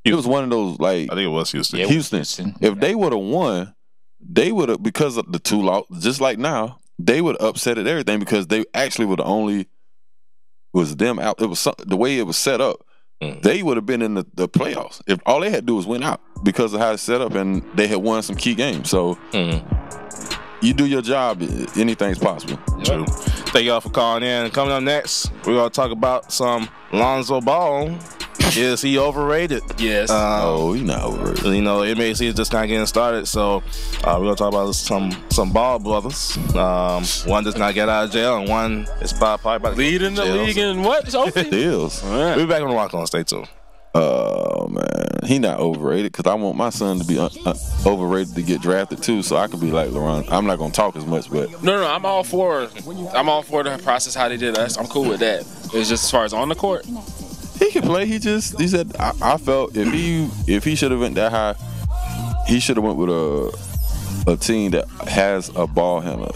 it was one of those like? I think it was Houston. Yeah, Houston. If they would have won, they would have, because of the 2 losses, just like now, they would have upset at everything because they actually would have only was them out. It was the way it was set up. They would have been in the playoffs if all they had to do was win out because of how it's set up, and they had won some key games. So you do your job, anything's possible. True. Thank y'all for calling in. Coming up next, we're going to talk about some Lonzo Ball. Is he overrated? Yes. No, he's not overrated. MAC is just not getting started, so we're going to talk about some Ball brothers. One does not get out of jail, and one is probably about to leading the league in what? Deals. Right. We'll be back on the Walk Ons. Stay tuned. Oh, man. He not overrated because I want my son to be overrated to get drafted, too, so I could be like LeBron. I'm not going to talk as much, but... No, I'm all for the process, how they did us. I'm cool with that. It's just as far as on the court. He can play. He said I felt if he should have went that high, he should have went with a team that has a ball handler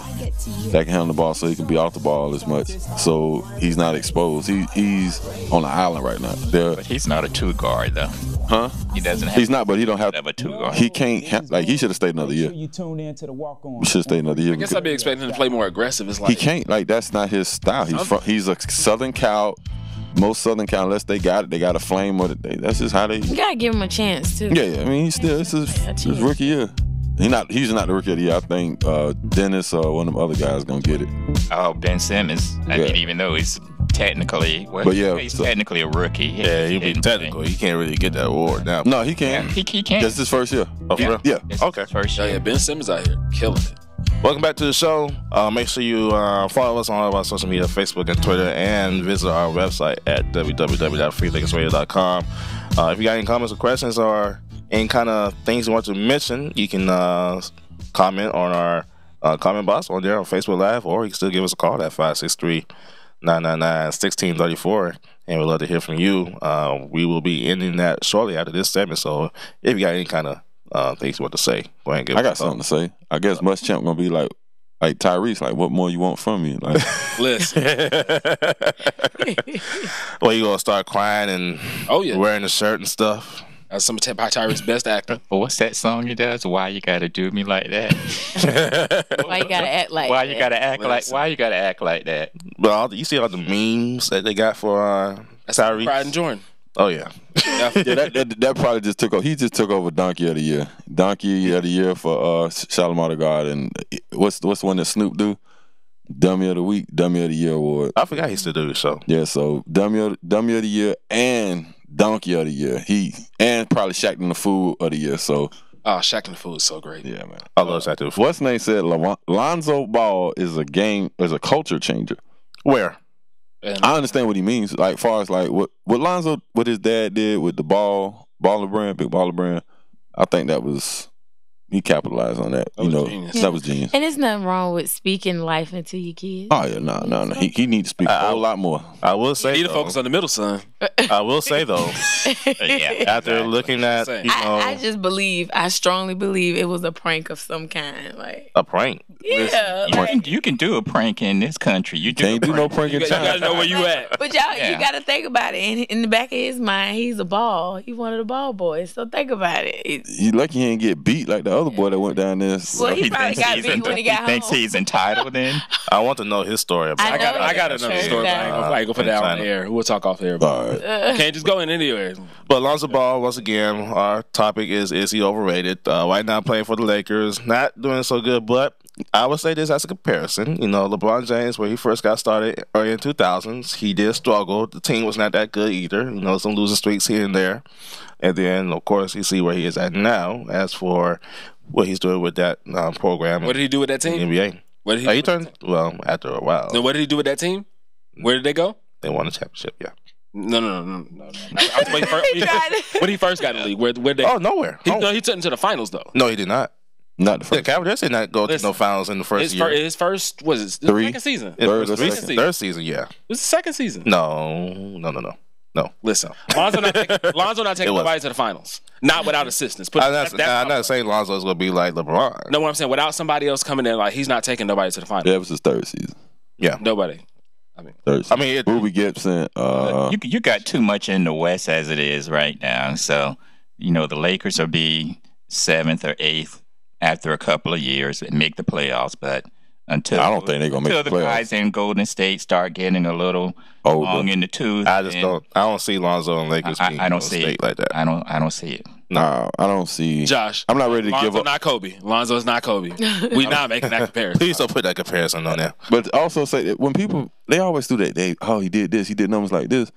that can handle the ball, so he can be off the ball as much, so he's not exposed. He's on the island right now. But he's not a 2 guard though. Huh? He doesn't. He's not, but he don't have a 2 guard. He can't. He should have stayed another year. You tune in to the Walk On. He should have stayed another year. I guess I'd be expecting him to play more aggressive. It's like he can't. Like that's not his style. He's a Southern Cal. most Southern Cal, unless they got a flame or that's just how they. You gotta give him a chance too. Yeah. I mean, he's still this is his rookie year. He's not the rookie of the year. I think Dennis or one of them other guys gonna get it. Oh, Ben Simmons. I mean, even though he's technically, he's technically a rookie. Yeah, he'll be technical. He can't really get that award now. No, he can. He can. That's his first year. Oh, for real? Yeah. Okay. Oh, yeah, Ben Simmons out here killing it. Welcome back to the show. Make sure you follow us on all of our social media, Facebook and Twitter, and visit our website at www.freethinkersradio.com. If you got any comments or questions or any kind of things you want to mention, you can comment on our comment box on there on Facebook Live, or you can still give us a call at 563-999-1634, and we'd love to hear from you. We will be ending that shortly after this segment, so if you got any kind of things you want to say, go ahead and give us a call. I got something to say. I guess Muschamp gonna be like Tyrese, like, what more you want from me? Like, listen. Well, you gonna start crying and wearing the shirt and stuff. That's some of Tyrese's best acting. But what's that song he does? Why you gotta do me like that? Why you gotta act like? Why you gotta act like? Why you gotta act like that? But you see all the memes that they got for Tyrese? Pride and Jordan. Oh yeah. that probably just took over. He just took over Donkey of the Year. Donkey of the Year for Charlamagne the God, and what's the one that Snoop do? Dummy of the Week, Dummy of the Year award. I forgot he used to do the show. Yeah, so Dummy of the Year and Donkey of the Year. And probably Shaq in the Fool of the Year. So Shaq in the Fool is so great. Yeah, man. I love Shaq in the Fool. What's name said Lonzo Ball is a culture changer. Where? I understand what he means. Like, far as like what Lonzo, what his dad did with the big baller brand. I think he capitalized on that. That was genius. And there's nothing wrong with speaking life into your kids. Oh yeah, no. He needs to speak a whole lot more. I will say, you need to focus on the middle son. I will say though, after looking at, I strongly believe it was a prank of some kind. Like a prank. Yeah, you can do a prank in this country. You can't do no prank in China. You gotta know where you at. But you gotta think about it. In the back of his mind, he's a ball. He's one of the ball boys. So think about it. He's lucky he didn't get beat like the other boy that went down there. Well, he probably got beat when he got home. Thinks he's entitled then? I want to know his story. I got another story, but I ain't gonna put that on the air. We'll talk off air. Can't just go in anywhere. But Lonzo Ball, once again, our topic is he overrated? Right now playing for the Lakers, not doing so good, but I would say this as a comparison. LeBron James, where he first got started early in 2000s, he did struggle. The team was not that good either. Some losing streaks here and there. And then, of course, you see where he is at now. As for what he's doing with that program. What did he do with that team? In the NBA. What did he turned, after a while. So what did he do with that team? Where did they go? They won a championship, yeah. No. When he first got in the league, where they? Oh, nowhere. He took him to the finals, though. No, he did not. Not the first. The Cavaliers did not go to no finals in the first year. His first, was it? Second season? Third season, yeah. It was the second season. No. Listen, Lonzo not taking nobody to the finals. Not without assistance. I'm not saying Lonzo's going to be like LeBron. No, what I'm saying, without somebody else coming in, like, he's not taking nobody to the finals. Yeah, it was his third season. Yeah. Nobody. Third season. Booby Gibson. You got too much in the West as it is right now. So, the Lakers will be 7th or 8th after a couple of years and make the playoffs, but I don't think they're gonna make the playoffs. Guys in Golden State start getting a little long in the tooth. I don't see Lonzo and Lakers being I don't see it like that. I don't see it. No, I don't see. Josh, I'm not ready to give up. Lonzo's not Kobe. We not making that comparison. Please don't put that comparison on there. But also say that when people, they always do that. He did this, he did numbers like this.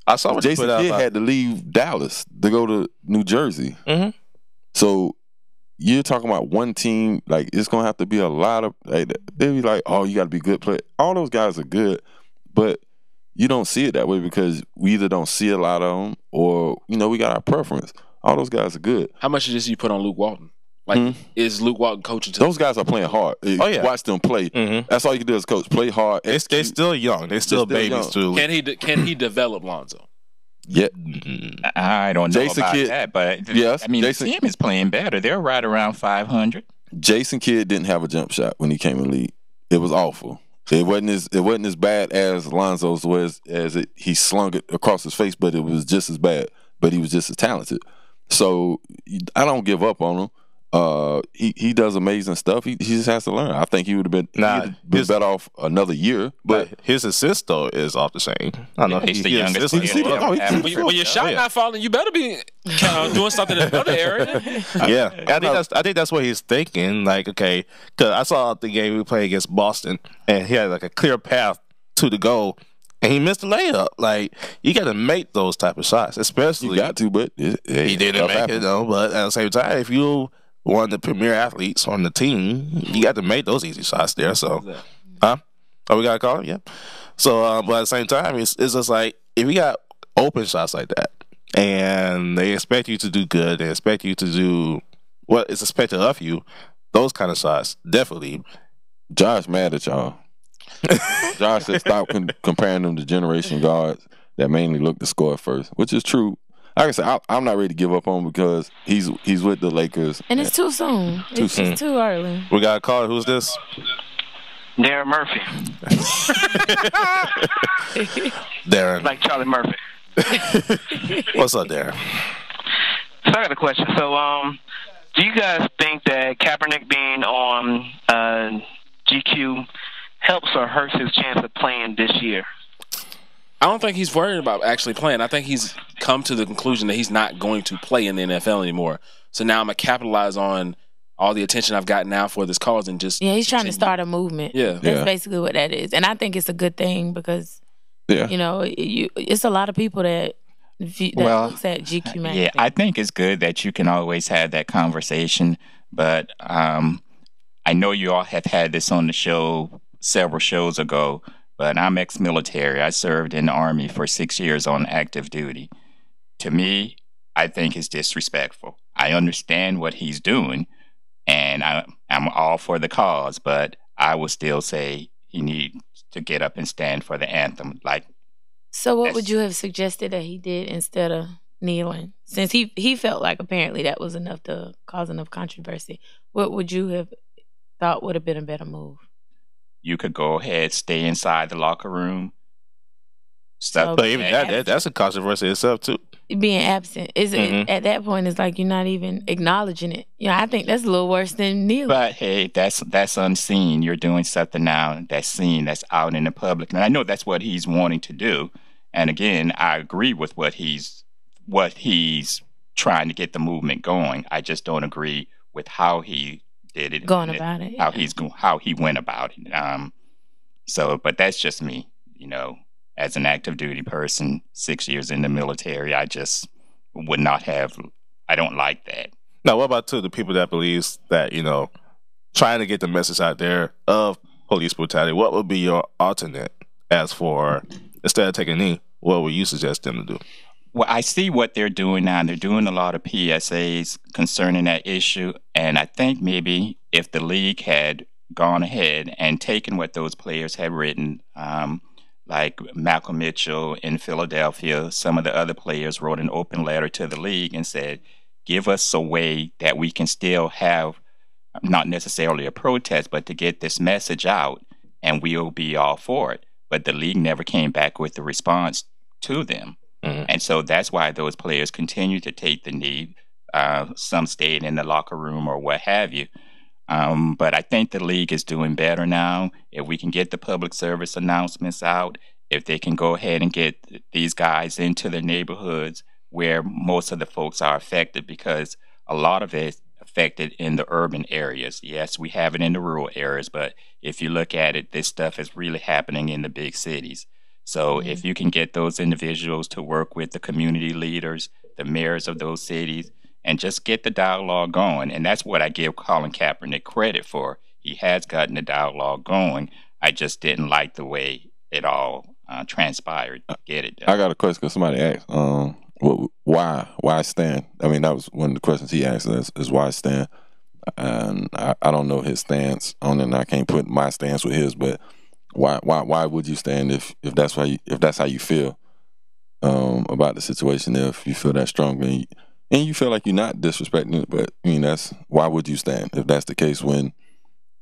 I saw what Jason Kidd had to leave Dallas to go to New Jersey. Mm-hmm. So you're talking about one team, like, it's going to have to be a lot of, like, they'll be like, oh, you got to be good player. All those guys are good, but you don't see it that way because we either don't see a lot of them or, we got our preference. All those guys are good. How much of this you put on Luke Walton? Like, is Luke Walton coaching? Those guys are playing hard. Oh, yeah. Watch them play. Mm-hmm. That's all you can do as coach. Play hard. They're still young. They're still babies, too. Can he develop Lonzo? Yeah, I don't know Jason about Kidd, that, but yes, the team is playing better. They're right around 500. Jason Kidd didn't have a jump shot when he came in the league. It was awful. It wasn't as bad as Lonzo's was he slung it across his face, but it was just as bad. But he was just as talented. So I don't give up on him. he does amazing stuff. He just has to learn. I think he would have been better off another year. But his assist though is off the chain. I know he's the youngest. When your shot not falling, you better be doing something in another area. I think that's what he's thinking. Like, okay, because I saw the game we played against Boston, and he had like a clear path to the goal. And he missed the layup. Like, you got to make those type of shots, especially. You got to, but he didn't make it though. But at the same time, if you one of the premier athletes on the team, you got to make those easy shots there. So, Oh, we got a call? Yeah. So, but at the same time, it's just like, if you got open shots like that, and they expect you to do good, they expect you to do what is expected of you, those kind of shots, definitely. Josh mad at y'all. Josh said stop comparing them to generation guards that mainly look to score first, which is true. Like I said, I'm not ready to give up on him because he's with the Lakers. And it's too soon. It's just too early. We got a caller. Who's this? Darren Murphy. Darren. Like Charlie Murphy. What's up, Darren? So I got a question. So, do you guys think that Kaepernick being on GQ helps or hurts his chance of playing this year? I don't think he's worried about actually playing. I think he's come to the conclusion that he's not going to play in the NFL anymore. So now I'm going to capitalize on all the attention I've got now for this cause and just... Yeah, he's trying to start a movement. Yeah. That's basically what that is. And I think it's a good thing because, you know, it's a lot of people that looks at GQ magazine. Yeah, I think it's good that you can always have that conversation. But I know you all have had this on the show several shows ago, but I'm ex-military. I served in the Army for 6 years on active duty. To me, I think it's disrespectful. I understand what he's doing, and I'm all for the cause, but I will still say he needs to get up and stand for the anthem. So what would you have suggested that he did instead of kneeling? Since he felt like apparently that was enough to cause enough controversy, what would you have thought would have been a better move? You could go ahead, stay inside the locker room. But even that's a controversy itself too. Being absent at that point, it's like you're not even acknowledging it. You know, I think that's a little worse than kneeling. But hey, that's unseen. You're doing something now that's seen, that's out in the public, and I know that's what he's wanting to do. And again, I agree with what he's trying to get the movement going. I just don't agree with how he did it, how he went about it. But that's just me, you know. As an active duty person, 6 years in the military, I just would not have. I don't like that. Now, what about the people that believes that, you know, trying to get the message out there of police brutality? What would be your alternate as for instead of taking a knee? What would you suggest them to do? Well, I see what they're doing now. They're doing a lot of PSAs concerning that issue, and I think maybe if the league had gone ahead and taken what those players had written. Like Malcolm Mitchell in Philadelphia, some of the other players wrote an open letter to the league and said, give us a way that we can still have not necessarily a protest, but to get this message out, and we'll be all for it. But the league never came back with the response to them. Mm-hmm. And so that's why those players continue to take the knee. Some stayed in the locker room or what have you. But I think the league is doing better now. If we can get the public service announcements out, if they can go ahead and get these guys into the neighborhoods where most of the folks are affected, because a lot of it affected in the urban areas. Yes, we have it in the rural areas, but if you look at it, this stuff is really happening in the big cities. So if you can get those individuals to work with the community leaders, the mayors of those cities, and just get the dialogue going. And that's what I give Colin Kaepernick credit for. He has gotten the dialogue going. I just didn't like the way it all transpired to get it done. I got a question because somebody asked, why stand? I mean, that was one of the questions he asked us, is why stand? And I don't know his stance on it, and I can't put my stance with his, but why would you stand if that's how you feel about the situation, if you feel that strongly? And you feel like you're not disrespecting it, but I mean, why would you stand if that's the case when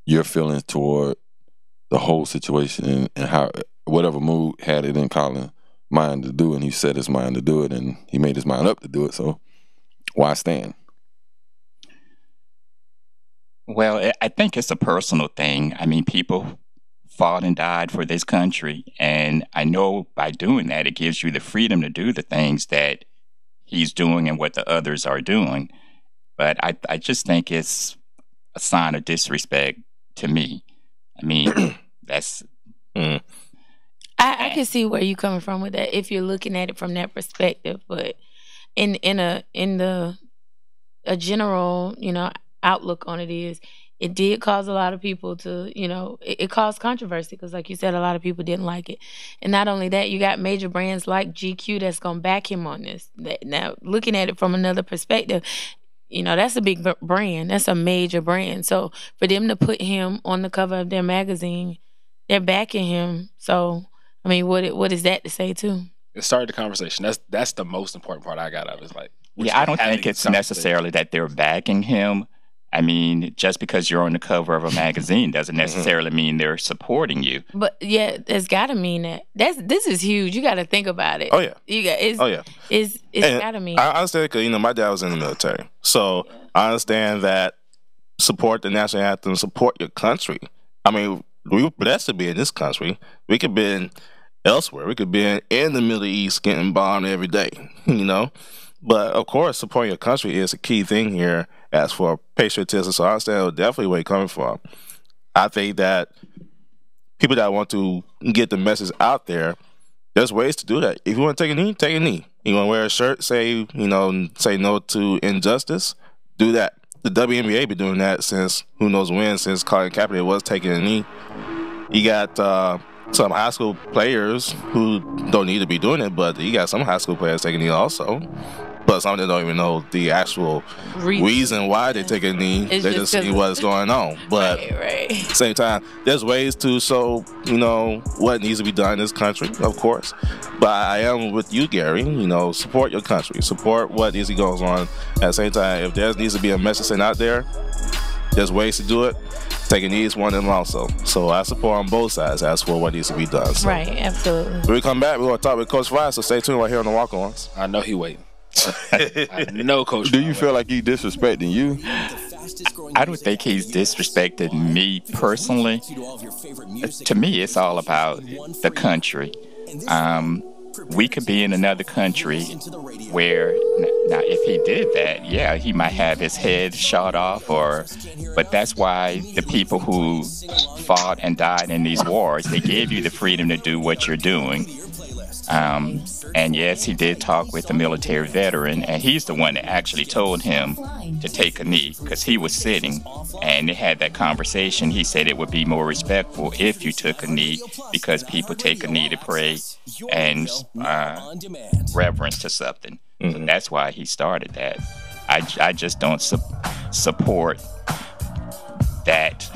your feelings toward the whole situation and how whatever mood had it in Colin's mind to do, and he set his mind to do it, and he made his mind up to do it. So why stand? Well, I think it's a personal thing. I mean, people fought and died for this country, and I know by doing that, it gives you the freedom to do the things that he's doing and what the others are doing. But I just think it's a sign of disrespect to me. I mean, that's... I can see where you're coming from with that if you're looking at it from that perspective, but in a general, outlook on it is, it did cause a lot of people to, it caused controversy because, like you said, a lot of people didn't like it. And not only that, you got major brands like GQ that's going to back him on this. Now, looking at it from another perspective, that's a big brand. That's a major brand. So for them to put him on the cover of their magazine, they're backing him. So, I mean, what is that to say, too? It started the conversation. That's the most important part I got out of it. It's like, yeah, I don't think it's necessarily that they're backing him. I mean, just because you're on the cover of a magazine doesn't necessarily mean they're supporting you. But yeah, it's got to mean that. This is huge. You got to think about it. Oh yeah. It's got to mean. I understand because my dad was in the military, so I understand that support the national anthem, support your country. I mean, we were blessed to be in this country. We could be elsewhere. We could be in the Middle East getting bombed every day. But of course, supporting your country is a key thing here as for patriotism. So I understand definitely where you're coming from. I think that people that want to get the message out there, there's ways to do that. If you want to take a knee, take a knee. You want to wear a shirt, say no to injustice, do that. The WNBA been doing that since who knows when, since Colin Kaepernick was taking a knee. You got some high school players who don't need to be doing it, but you got some high school players taking a knee also. But some of them don't even know the actual reason why they take a knee. They just see what's going on. But at the same time, there's ways to show, what needs to be done in this country, of course. But I am with you, Gary. Support your country. Support what needs to go on. At the same time, if there needs to be a message sent out there, there's ways to do it. Taking knee is one of them also. So I support on both sides as for what needs to be done. So. Right, absolutely. When we come back, we're going to talk with Coach Fry, so stay tuned right here on the Walk Ons. I know he waiting. I know Coach. Do you feel like he's disrespecting you? I don't think he's disrespected me personally. To me, it's all about the country. We could be in another country where, now if he did that, yeah, he might have his head shot off, but that's why the people who fought and died in these wars, they gave you the freedom to do what you're doing. And yes, he did talk with the military veteran, and he's the one that actually told him to take a knee because he was sitting, and they had that conversation. He said it would be more respectful if you took a knee because people take a knee to pray and reverence to something. So that's why he started that. I just don't support that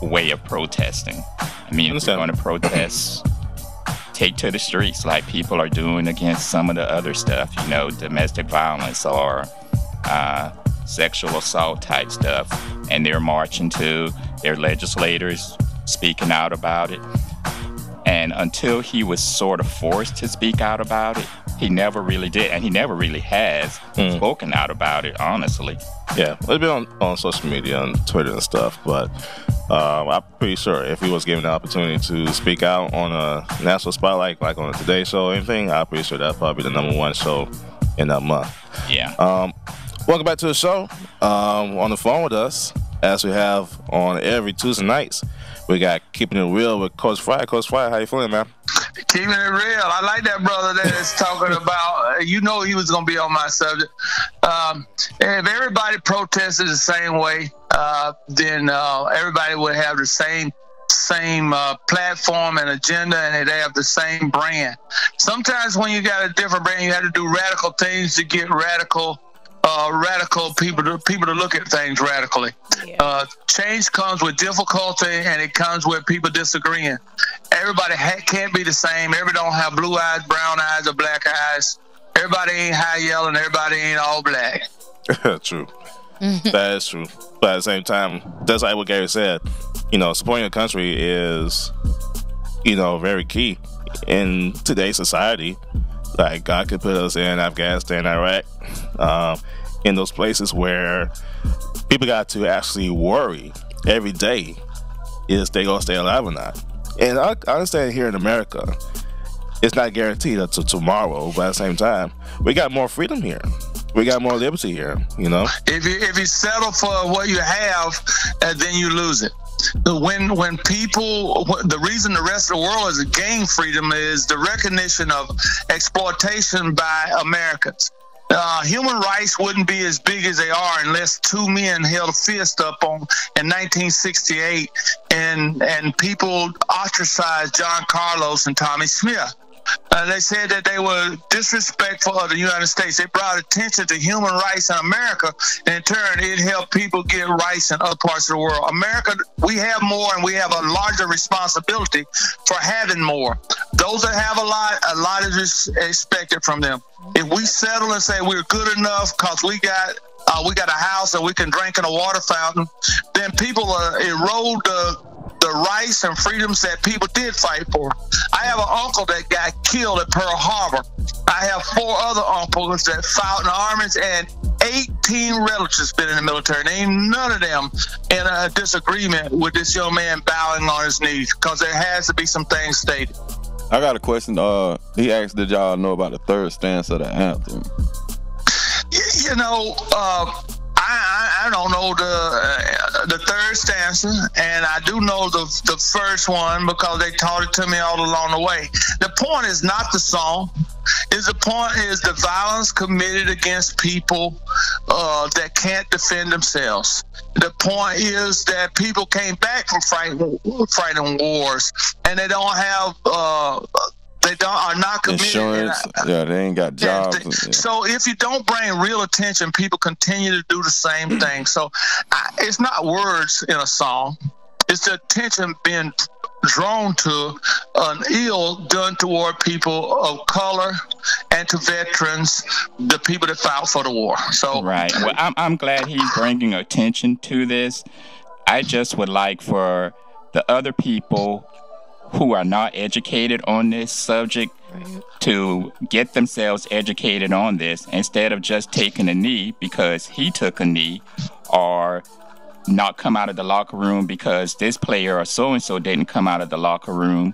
way of protesting. I mean, if we're going to protest, take to the streets like people are doing against some of the other stuff, domestic violence or sexual assault type stuff. And they're marching to their legislators, speaking out about it. And until he was sort of forced to speak out about it, he never really did. And he never really has spoken out about it, honestly. Yeah, it's been on social media, on Twitter and stuff, but I'm pretty sure if he was given the opportunity to speak out on a national spotlight, like on a Today Show or anything, I'm pretty sure that'd probably be the #1 show in that month. Yeah. Welcome back to the show. On the phone with us, as we have on every Tuesday nights, we got Keeping It Real with Coach Fry. Coach Fry, how you feeling, man? Keeping it real. I like that brother that is talking about, he was going to be on my subject. If everybody protested the same way, then everybody would have the same platform and agenda, and they have the same brand. Sometimes when you got a different brand, you have to do radical things to get radical people to look at things radically. Yeah. Change comes with difficulty, and it comes with people disagreeing. Everybody can't be the same. Everybody don't have blue eyes, brown eyes, or black eyes. Everybody ain't high yellow, and everybody ain't all black. True. That is true. But at the same time, that's like what Gary said. Supporting your country is, very key in today's society. Like, God could put us in Afghanistan, Iraq, in those places where people got to actually worry every day is they gonna stay alive or not. And I understand here in America, it's not guaranteed until tomorrow, but at the same time, we got more freedom here. We got more liberty here, you know? If you settle for what you have, then you lose it. When people, the reason the rest of the world has gained freedom is the recognition of exploitation by Americans. Human rights wouldn't be as big as they are unless two men held a fist up in 1968 and people ostracized John Carlos and Tommy Smith. They said that they were disrespectful of the United States. They brought attention to human rights in America, and in turn, it helped people get rights in other parts of the world. America, we have more, and we have a larger responsibility for having more. Those that have a lot is expected from them. If we settle and say we're good enough because we got a house and we can drink in a water fountain, then people erode the rights and freedoms that people did fight for. I have an uncle that got killed at Pearl Harbor. I have 4 other uncles that fought in the armies, and 18 relatives been in the military. And ain't none of them in a disagreement with this young man bowing on his knees, because there has to be some things stated. I got a question. He asked, did y'all know about the third stanza of the anthem? You know, I don't know the third stanza, and I do know the first one because they taught it to me all along the way. The point is not the song. The point is the violence committed against people that can't defend themselves. The point is that people came back from fighting wars, and they don't have are not committed. Insurance, they ain't got jobs. So if you don't bring real attention, people continue to do the same thing. So it's not words in a song. It's the attention being drawn to an ill done toward people of color and to veterans, the people that fought for the war. So right. Well, I'm glad he's bringing attention to this. I just would like for the other people who are not educated on this subject to get themselves educated on this instead of just taking a knee because he took a knee, or not come out of the locker room because this player or so-and-so didn't come out of the locker room.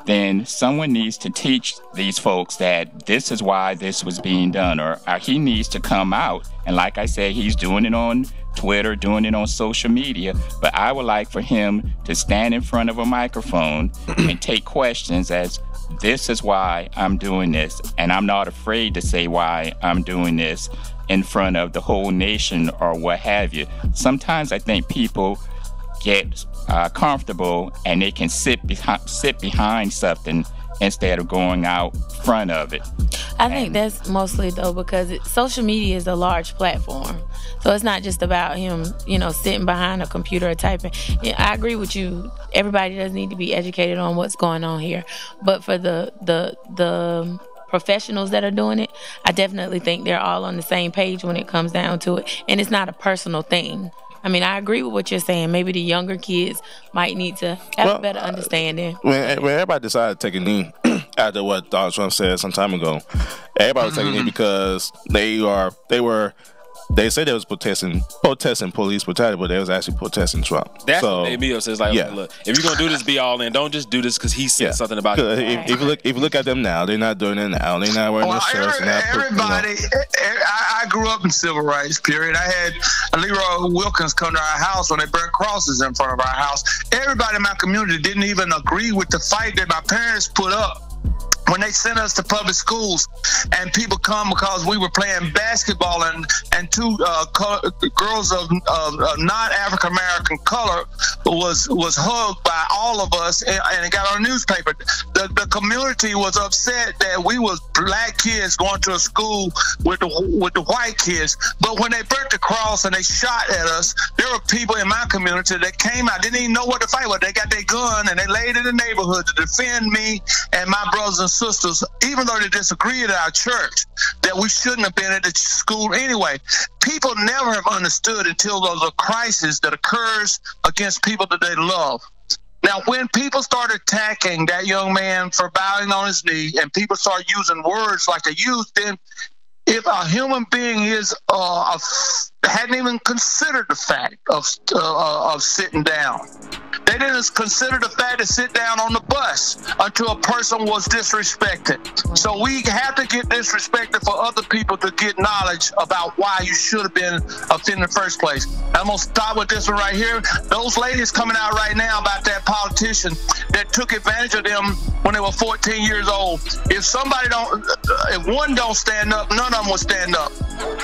Then someone needs to teach these folks that this is why this was being done, or he needs to come out. And like I said, he's doing it on Twitter, doing it on social media, but I would like for him to stand in front of a microphone and take questions as, this is why I'm doing this, and I'm not afraid to say why I'm doing this in front of the whole nation or what have you. Sometimes I think people get comfortable and they can sit behind something instead of going out front of it. I think that's mostly though because social media is a large platform, so it's not just about him, sitting behind a computer or typing. I agree with you. Everybody does need to be educated on what's going on here, but for the professionals that are doing it, I definitely think they're all on the same page when it comes down to it, and it's not a personal thing. I mean, I agree with what you're saying. Maybe the younger kids might need to have a better understanding. When everybody decided to take a knee after what Donald Trump said some time ago, everybody was taking a knee because they said they was protesting police brutality, but they was actually protesting Trump. That's what made me upset. It's like, look, if you're gonna do this, be all in. Don't just do this because he said something about it. If you look at them now, they're not doing it now. They're not wearing no shirts. I grew up in civil rights period. I had Leroy Wilkins come to our house when they burnt crosses in front of our house. Everybody in my community didn't even agree with the fight that my parents put up when they sent us to public schools, and people come because we were playing basketball, and two girls of not African American color was hugged by all of us, and it got on the newspaper. The community was upset that we was black kids going to a school with the white kids, but when they burnt the cross and they shot at us, there were people in my community that came out, didn't even know what to fight with. They got their gun and they laid in the neighborhood to defend me and my brothers and sisters, even though they disagreed at our church that we shouldn't have been at the school anyway. People never have understood until there's a crisis that occurs against people that they love. Now, when people start attacking that young man for bowing on his knee and people start using words like they used, then if a human being hadn't even considered the fact of sitting down. They didn't consider the fact to sit down on the bus until a person was disrespected. So we have to get disrespected for other people to get knowledge about why you should have been offended in the first place. I'm going to start with this one right here. Those ladies coming out right now about that politician that took advantage of them when they were 14 years old. If one don't stand up, none of them will stand up.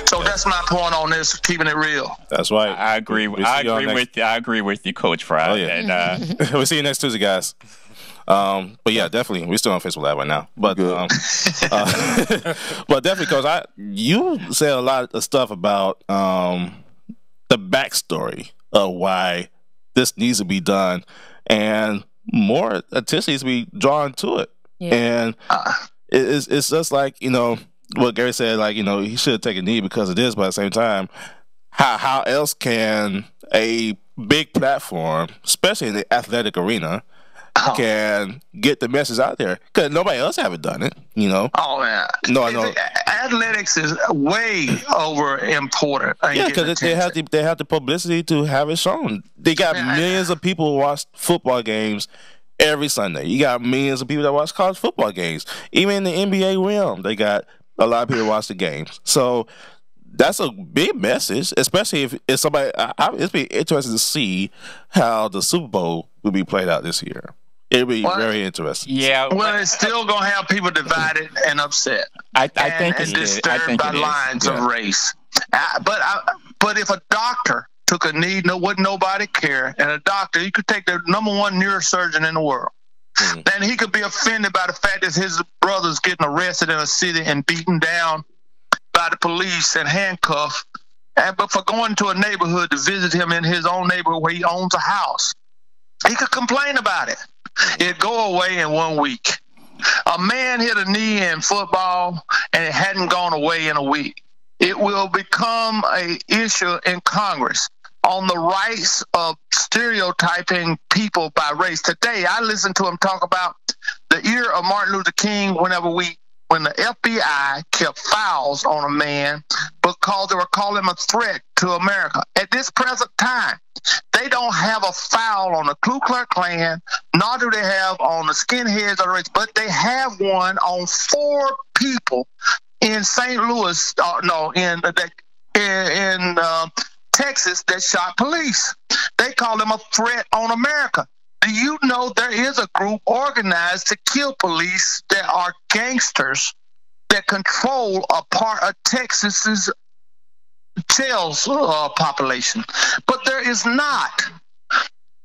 So that's my point on this, keeping it real. That's right. I agree with you, Coach Fry. Oh, yeah. And we'll see you next Tuesday, guys. But yeah, definitely, we're still on Facebook Live right now. But but definitely, Coach, you said a lot of stuff about the backstory of why this needs to be done, and more attention needs to be drawn to it. Yeah. And it's just like, you know, what Gary said, like, you know, he should take a knee because of this, but at the same time, how else can a big platform, especially in the athletic arena, can get the message out there? Because nobody else haven't done it, you know. Oh man, no, I know. Athletics is way over important. Yeah, because they have the publicity to have it shown. They got millions of people who watch football games every Sunday. You got millions of people that watch college football games. Even in the NBA realm, they got a lot of people who watch the games. So that's a big message, especially if somebody. It's be interesting to see how the Super Bowl will be played out this year. It'll be very interesting. Yeah. Well, it's still going to have people divided and upset. I think it's disturbed by lines of race. But if a doctor took a knee, wouldn't nobody care. And a doctor, you could take the number one neurosurgeon in the world. Mm-hmm. And he could be offended by the fact that his brother's getting arrested in a city and beaten down by the police and handcuffed. But for going to a neighborhood to visit him in his own neighborhood where he owns a house, he could complain about it. It'd go away in 1 week. A man hit a knee in football and it hadn't gone away in a week. It will become an issue in Congress on the rights of stereotyping people by race. Today, I listened to him talk about the ear of Martin Luther King when the FBI kept files on a man because they were calling him a threat to America. At this present time, they don't have a file on the Ku Klux Klan, nor do they have on the skinheads of the race, but they have one on 4 people in St. Louis, in Texas that shot police. They call them a threat on America. Do you know there is a group organized to kill police that are gangsters that control a part of Texas's jails population? But there is not.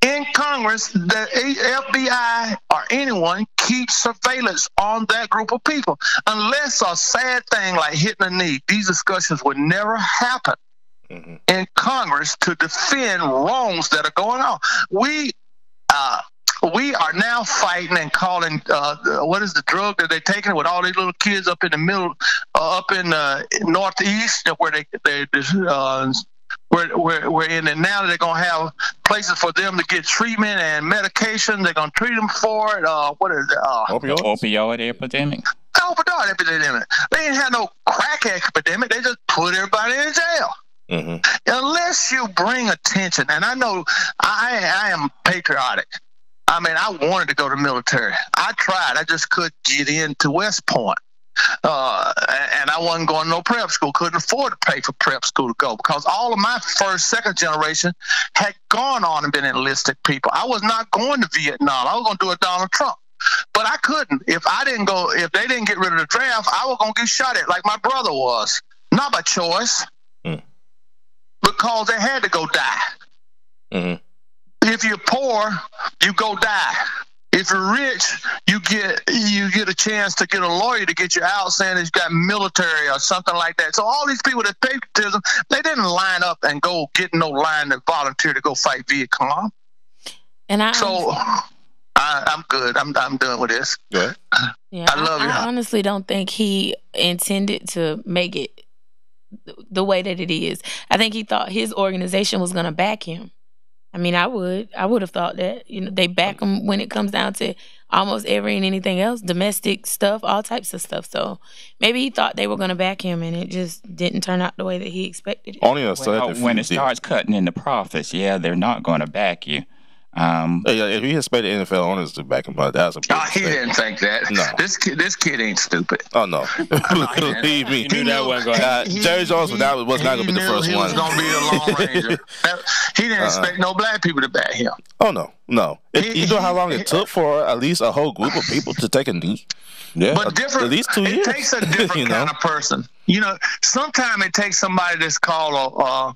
In Congress, the FBI or anyone keeps surveillance on that group of people. Unless a sad thing like hitting a knee, these discussions would never happen in Congress to defend wrongs that are going on. We are now fighting and calling, what is the drug that they're taking with all these little kids up in the middle, up in the Northeast, where we're in it now. They're going to have places for them to get treatment and medication. They're going to treat them for it. What is it? Opioid epidemic. Opioid epidemic. They didn't have no crack epidemic. They just put everybody in jail. Mm-hmm. Unless you bring attention, and I know I am patriotic. I mean, I wanted to go to the military. I tried. I just couldn't get into West Point. And I wasn't going to no prep school. Couldn't afford to pay for prep school to go because all of my second generation had gone on and been enlisted people. I was not going to Vietnam. I was going to do a Donald Trump. But I couldn't. If they didn't get rid of the draft, I was going to get shot at like my brother was. Not by choice. Because they had to go die. Mm-hmm. If you're poor, you go die. If you're rich, you get a chance to get a lawyer to get you out saying he's got military or something like that. So all these people that patriotism, they didn't line up and go get no line and volunteer to go fight Vietnam. And I'm good. I'm done with this. Yeah. I love you. I honestly don't think he intended to make it the way that it is. I think he thought his organization was going to back him. I mean, I would have thought that, they back him when it comes down to almost every and anything else, domestic stuff, all types of stuff. So maybe he thought they were going to back him, and it just didn't turn out the way that he expected it. Only a selective when few it starts cutting into profits, they're not going to back you. If he expected NFL owners to back him, but that's a big he didn't think that. No. This kid ain't stupid. Oh no, believe me. He knew that wasn't going to happen. Jerry Jones was not going to be the first he one. was going to be a Lone Ranger. He didn't expect no black people to back him. Oh no. You know how long it took for at least a whole group of people to take a knee? Yeah, But different. At least 2 years. It takes a different kind of person. Sometimes it takes somebody that's called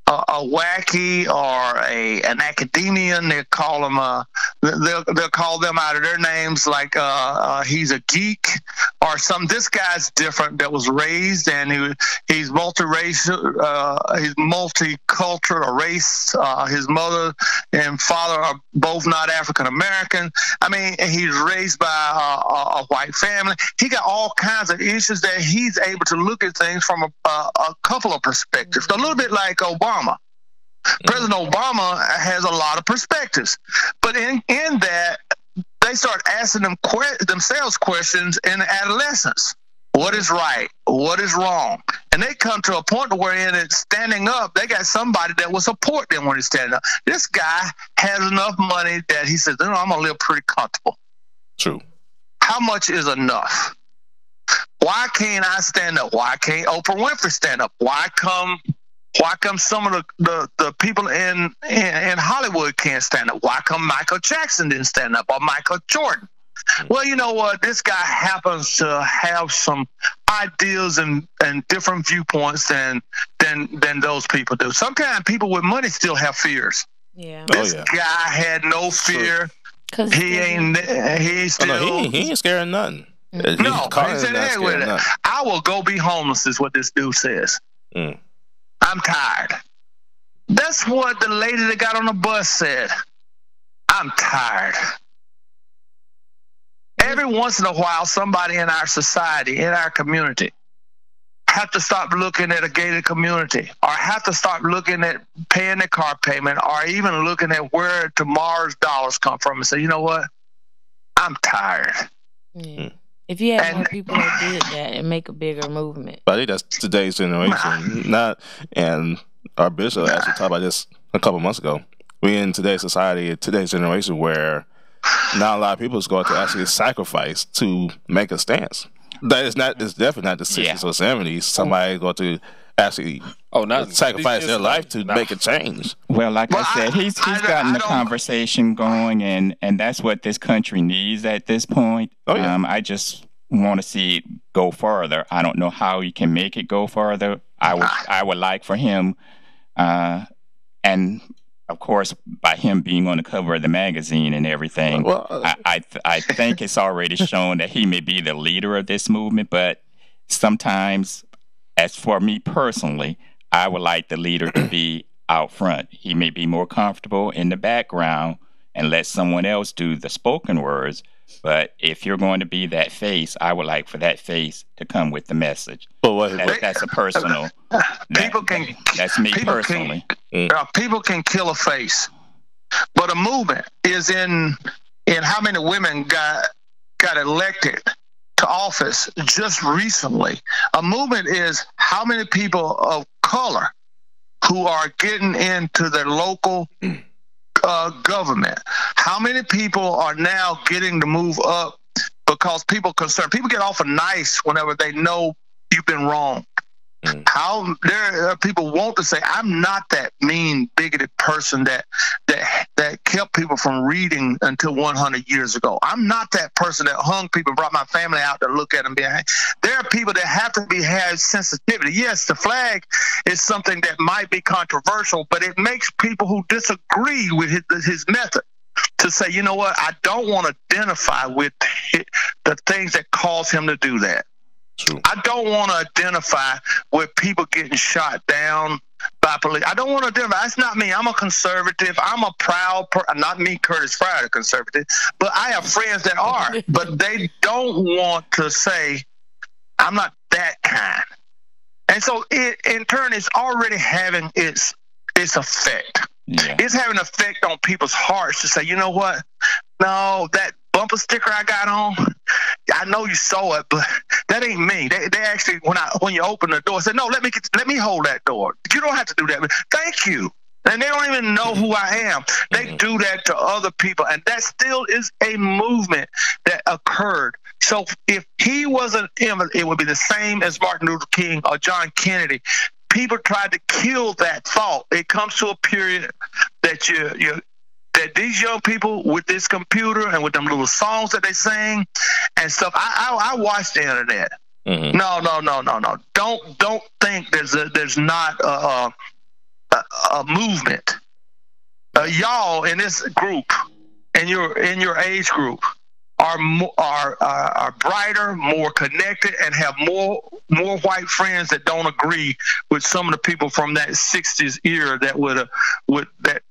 a wacky or an academician. They call them they'll call them out of their names, like he's a geek or something. This guy's different. That was raised, and he's multiracial. He's multicultural race. His mother and father are both not African American. I mean, he's raised by a white family. He got all kinds of issues that he's able to look at things from a couple of perspectives. A little bit like Obama. President Obama has a lot of perspectives, but in that, they start asking themselves questions in adolescence. What is right? What is wrong? And they come to a point where in it standing up, they got somebody that will support them when he's standing up. This guy has enough money that he says, I'm going to live pretty comfortable. True. How much is enough? Why can't I stand up? Why can't Oprah Winfrey stand up? Why come some of the people in Hollywood can't stand up? Why come Michael Jackson didn't stand up, or Michael Jordan? Well, you know what? This guy happens to have some ideas and different viewpoints than those people do. Sometimes people with money still have fears. Yeah. This guy had no fear. He ain't still. He ain't scared of nothing. No, he said, hey, with it. I will go be homeless, is what this dude says. I'm tired. That's what the lady that got on the bus said. I'm tired. Every once in a while, somebody in our society, in our community, have to stop looking at a gated community, or have to start looking at paying their car payment, or even looking at where tomorrow's dollars come from, and say, you know what? I'm tired. If you had more people that did that, it'd make a bigger movement. But I think that's today's generation. And our bishop actually talked about this a couple months ago. We in today's society, today's generation, where not a lot of people is going to actually sacrifice to make a stance. That is not. It's definitely not the 60s or 70s. Somebody going to actually sacrifice their life to make a change. Well, like I said, he's gotten the conversation going, and that's what this country needs at this point. I just want to see it go further. I don't know how he can make it go further. I would like for him, and of course, by him being on the cover of the magazine and everything, I think it's already shown that he may be the leader of this movement. But sometimes, as for me personally, I would like the leader to be out front. He may be more comfortable in the background and let someone else do the spoken words. But if you're going to be that face, I would like for that face to come with the message. That's a personal. That's me personally. People can kill a face, but a movement is in how many women got elected to office just recently. A movement is how many people of color who are getting into their local government. How many people are now getting to move up because people get awful nice whenever they know you've been wrong. How there are people want to say, I'm not that mean, bigoted person that kept people from reading until 100 years ago. I'm not that person that hung people, brought my family out to look at them. There are people that have to have sensitivity. Yes, the flag is something that might be controversial, but it makes people who disagree with his method to say, you know what, I don't want to identify with the things that cause him to do that. True. I don't want to identify with people getting shot down by police. I don't want to identify. That's not me. I'm a conservative. I'm a proud not me, Curtis Fryer, a conservative, but I have friends that are. But they don't want to say, I'm not that kind. And so it, in turn, it's already having its effect. Yeah. It's having an effect on people's hearts to say, you know what? No, bumper sticker I got on, I know you saw it, but that ain't me. They actually, when you open the door, said, no, let me hold that door. You don't have to do that. But thank you. And they don't even know who I am. They do that to other people. And that still is a movement that occurred. So if he wasn't him, it would be the same as Martin Luther King or John Kennedy. People tried to kill that thought. It comes to a period that that these young people with this computer and with them little songs that they sing and stuff. I watch the internet. Mm-hmm. No. Don't think there's not a movement. Y'all in this group, in your age group, are brighter, more connected, and have more white friends that don't agree with some of the people from that '60s era that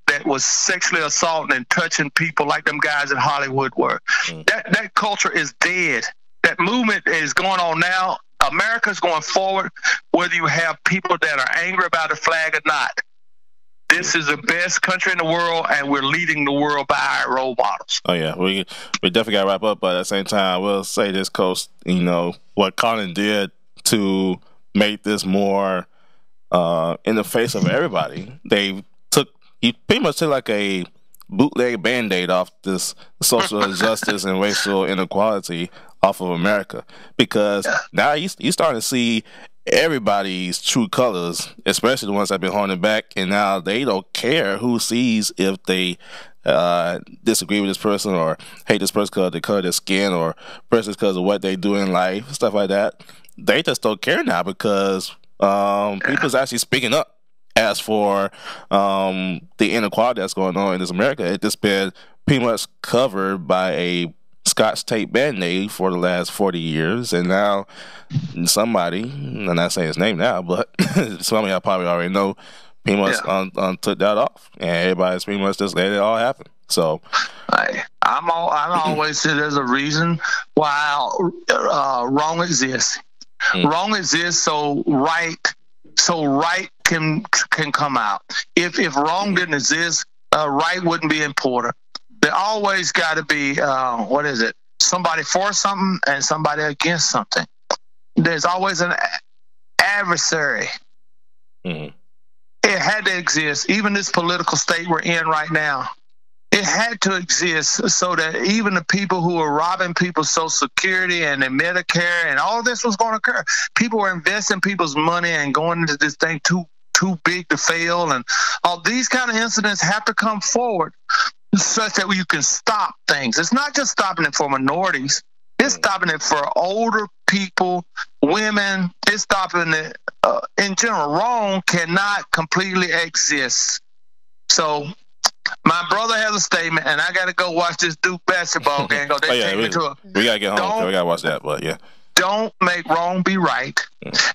that was sexually assaulting and touching people like them guys in Hollywood were. That culture is dead. That movement is going on now. America's going forward, whether you have people that are angry about the flag or not. This is the best country in the world, and we're leading the world by our role models. Oh, yeah. We definitely got to wrap up, but at the same time, I will say this, Coach, what Colin did to make this more in the face of everybody. He pretty much took like a bootleg Band-Aid off this social injustice and racial inequality off of America, because now you starting to see everybody's true colors, especially the ones that have been holding back, and now they don't care who sees if they disagree with this person or hate this person because of the color of their skin or persons because of what they do in life, stuff like that. They just don't care now because people's actually speaking up as for the inequality that's going on in this America. It's just been pretty much covered by a Scotch tape Band-Aid for the last 40 years, and now somebody, I'm not saying his name now, but somebody I probably already know, pretty much took that off, and everybody's pretty much just let it all happen. So I'm always say there's a reason why wrong exists. Wrong exists so right can come out. If wrong didn't exist, right wouldn't be important. There always got to be, somebody for something and somebody against something. There's always an adversary. Mm-hmm. It had to exist. Even this political state we're in right now, it had to exist so that even the people who were robbing people's Social Security and their Medicare and all this was going to occur. People were investing people's money and going into this thing too big to fail. And all these kind of incidents have to come forward such that you can stop things. It's not just stopping it for minorities. It's stopping it for older people, women. It's stopping it in general. Wrong cannot completely exist. So my brother has a statement, and I got to go watch this Duke basketball game. We got to get home, so we got to watch that, but yeah. Don't make wrong be right.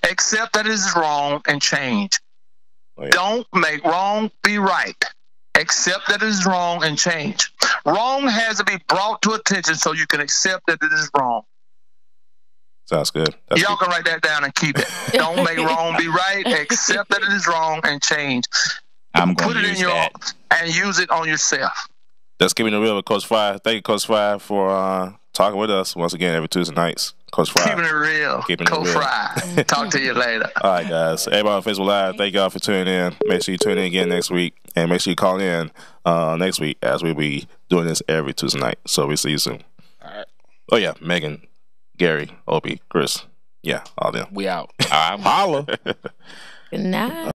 Accept that it is wrong and change. Oh, yeah. Don't make wrong be right. Accept that it is wrong and change. Wrong has to be brought to attention so you can accept that it is wrong. Sounds good. Y'all can write that down and keep it. Don't make wrong be right. Accept that it is wrong and change. I'm going to use that and use it on yourself. That's keeping it real with Coach Fry. Thank you, Coach Fry, for talking with us once again every Tuesday nights. Coach Fry. Keeping it real. Coach Fry. Talk to you later. All right, guys. Everybody on Facebook Live, thank y'all for tuning in. Make sure you tune in again next week. And make sure you call in next week as we'll be doing this every Tuesday night. So we'll see you soon. All right. Oh, yeah. Megan, Gary, Opie, Chris. Yeah, all them. We out. All right. Holla. Good night.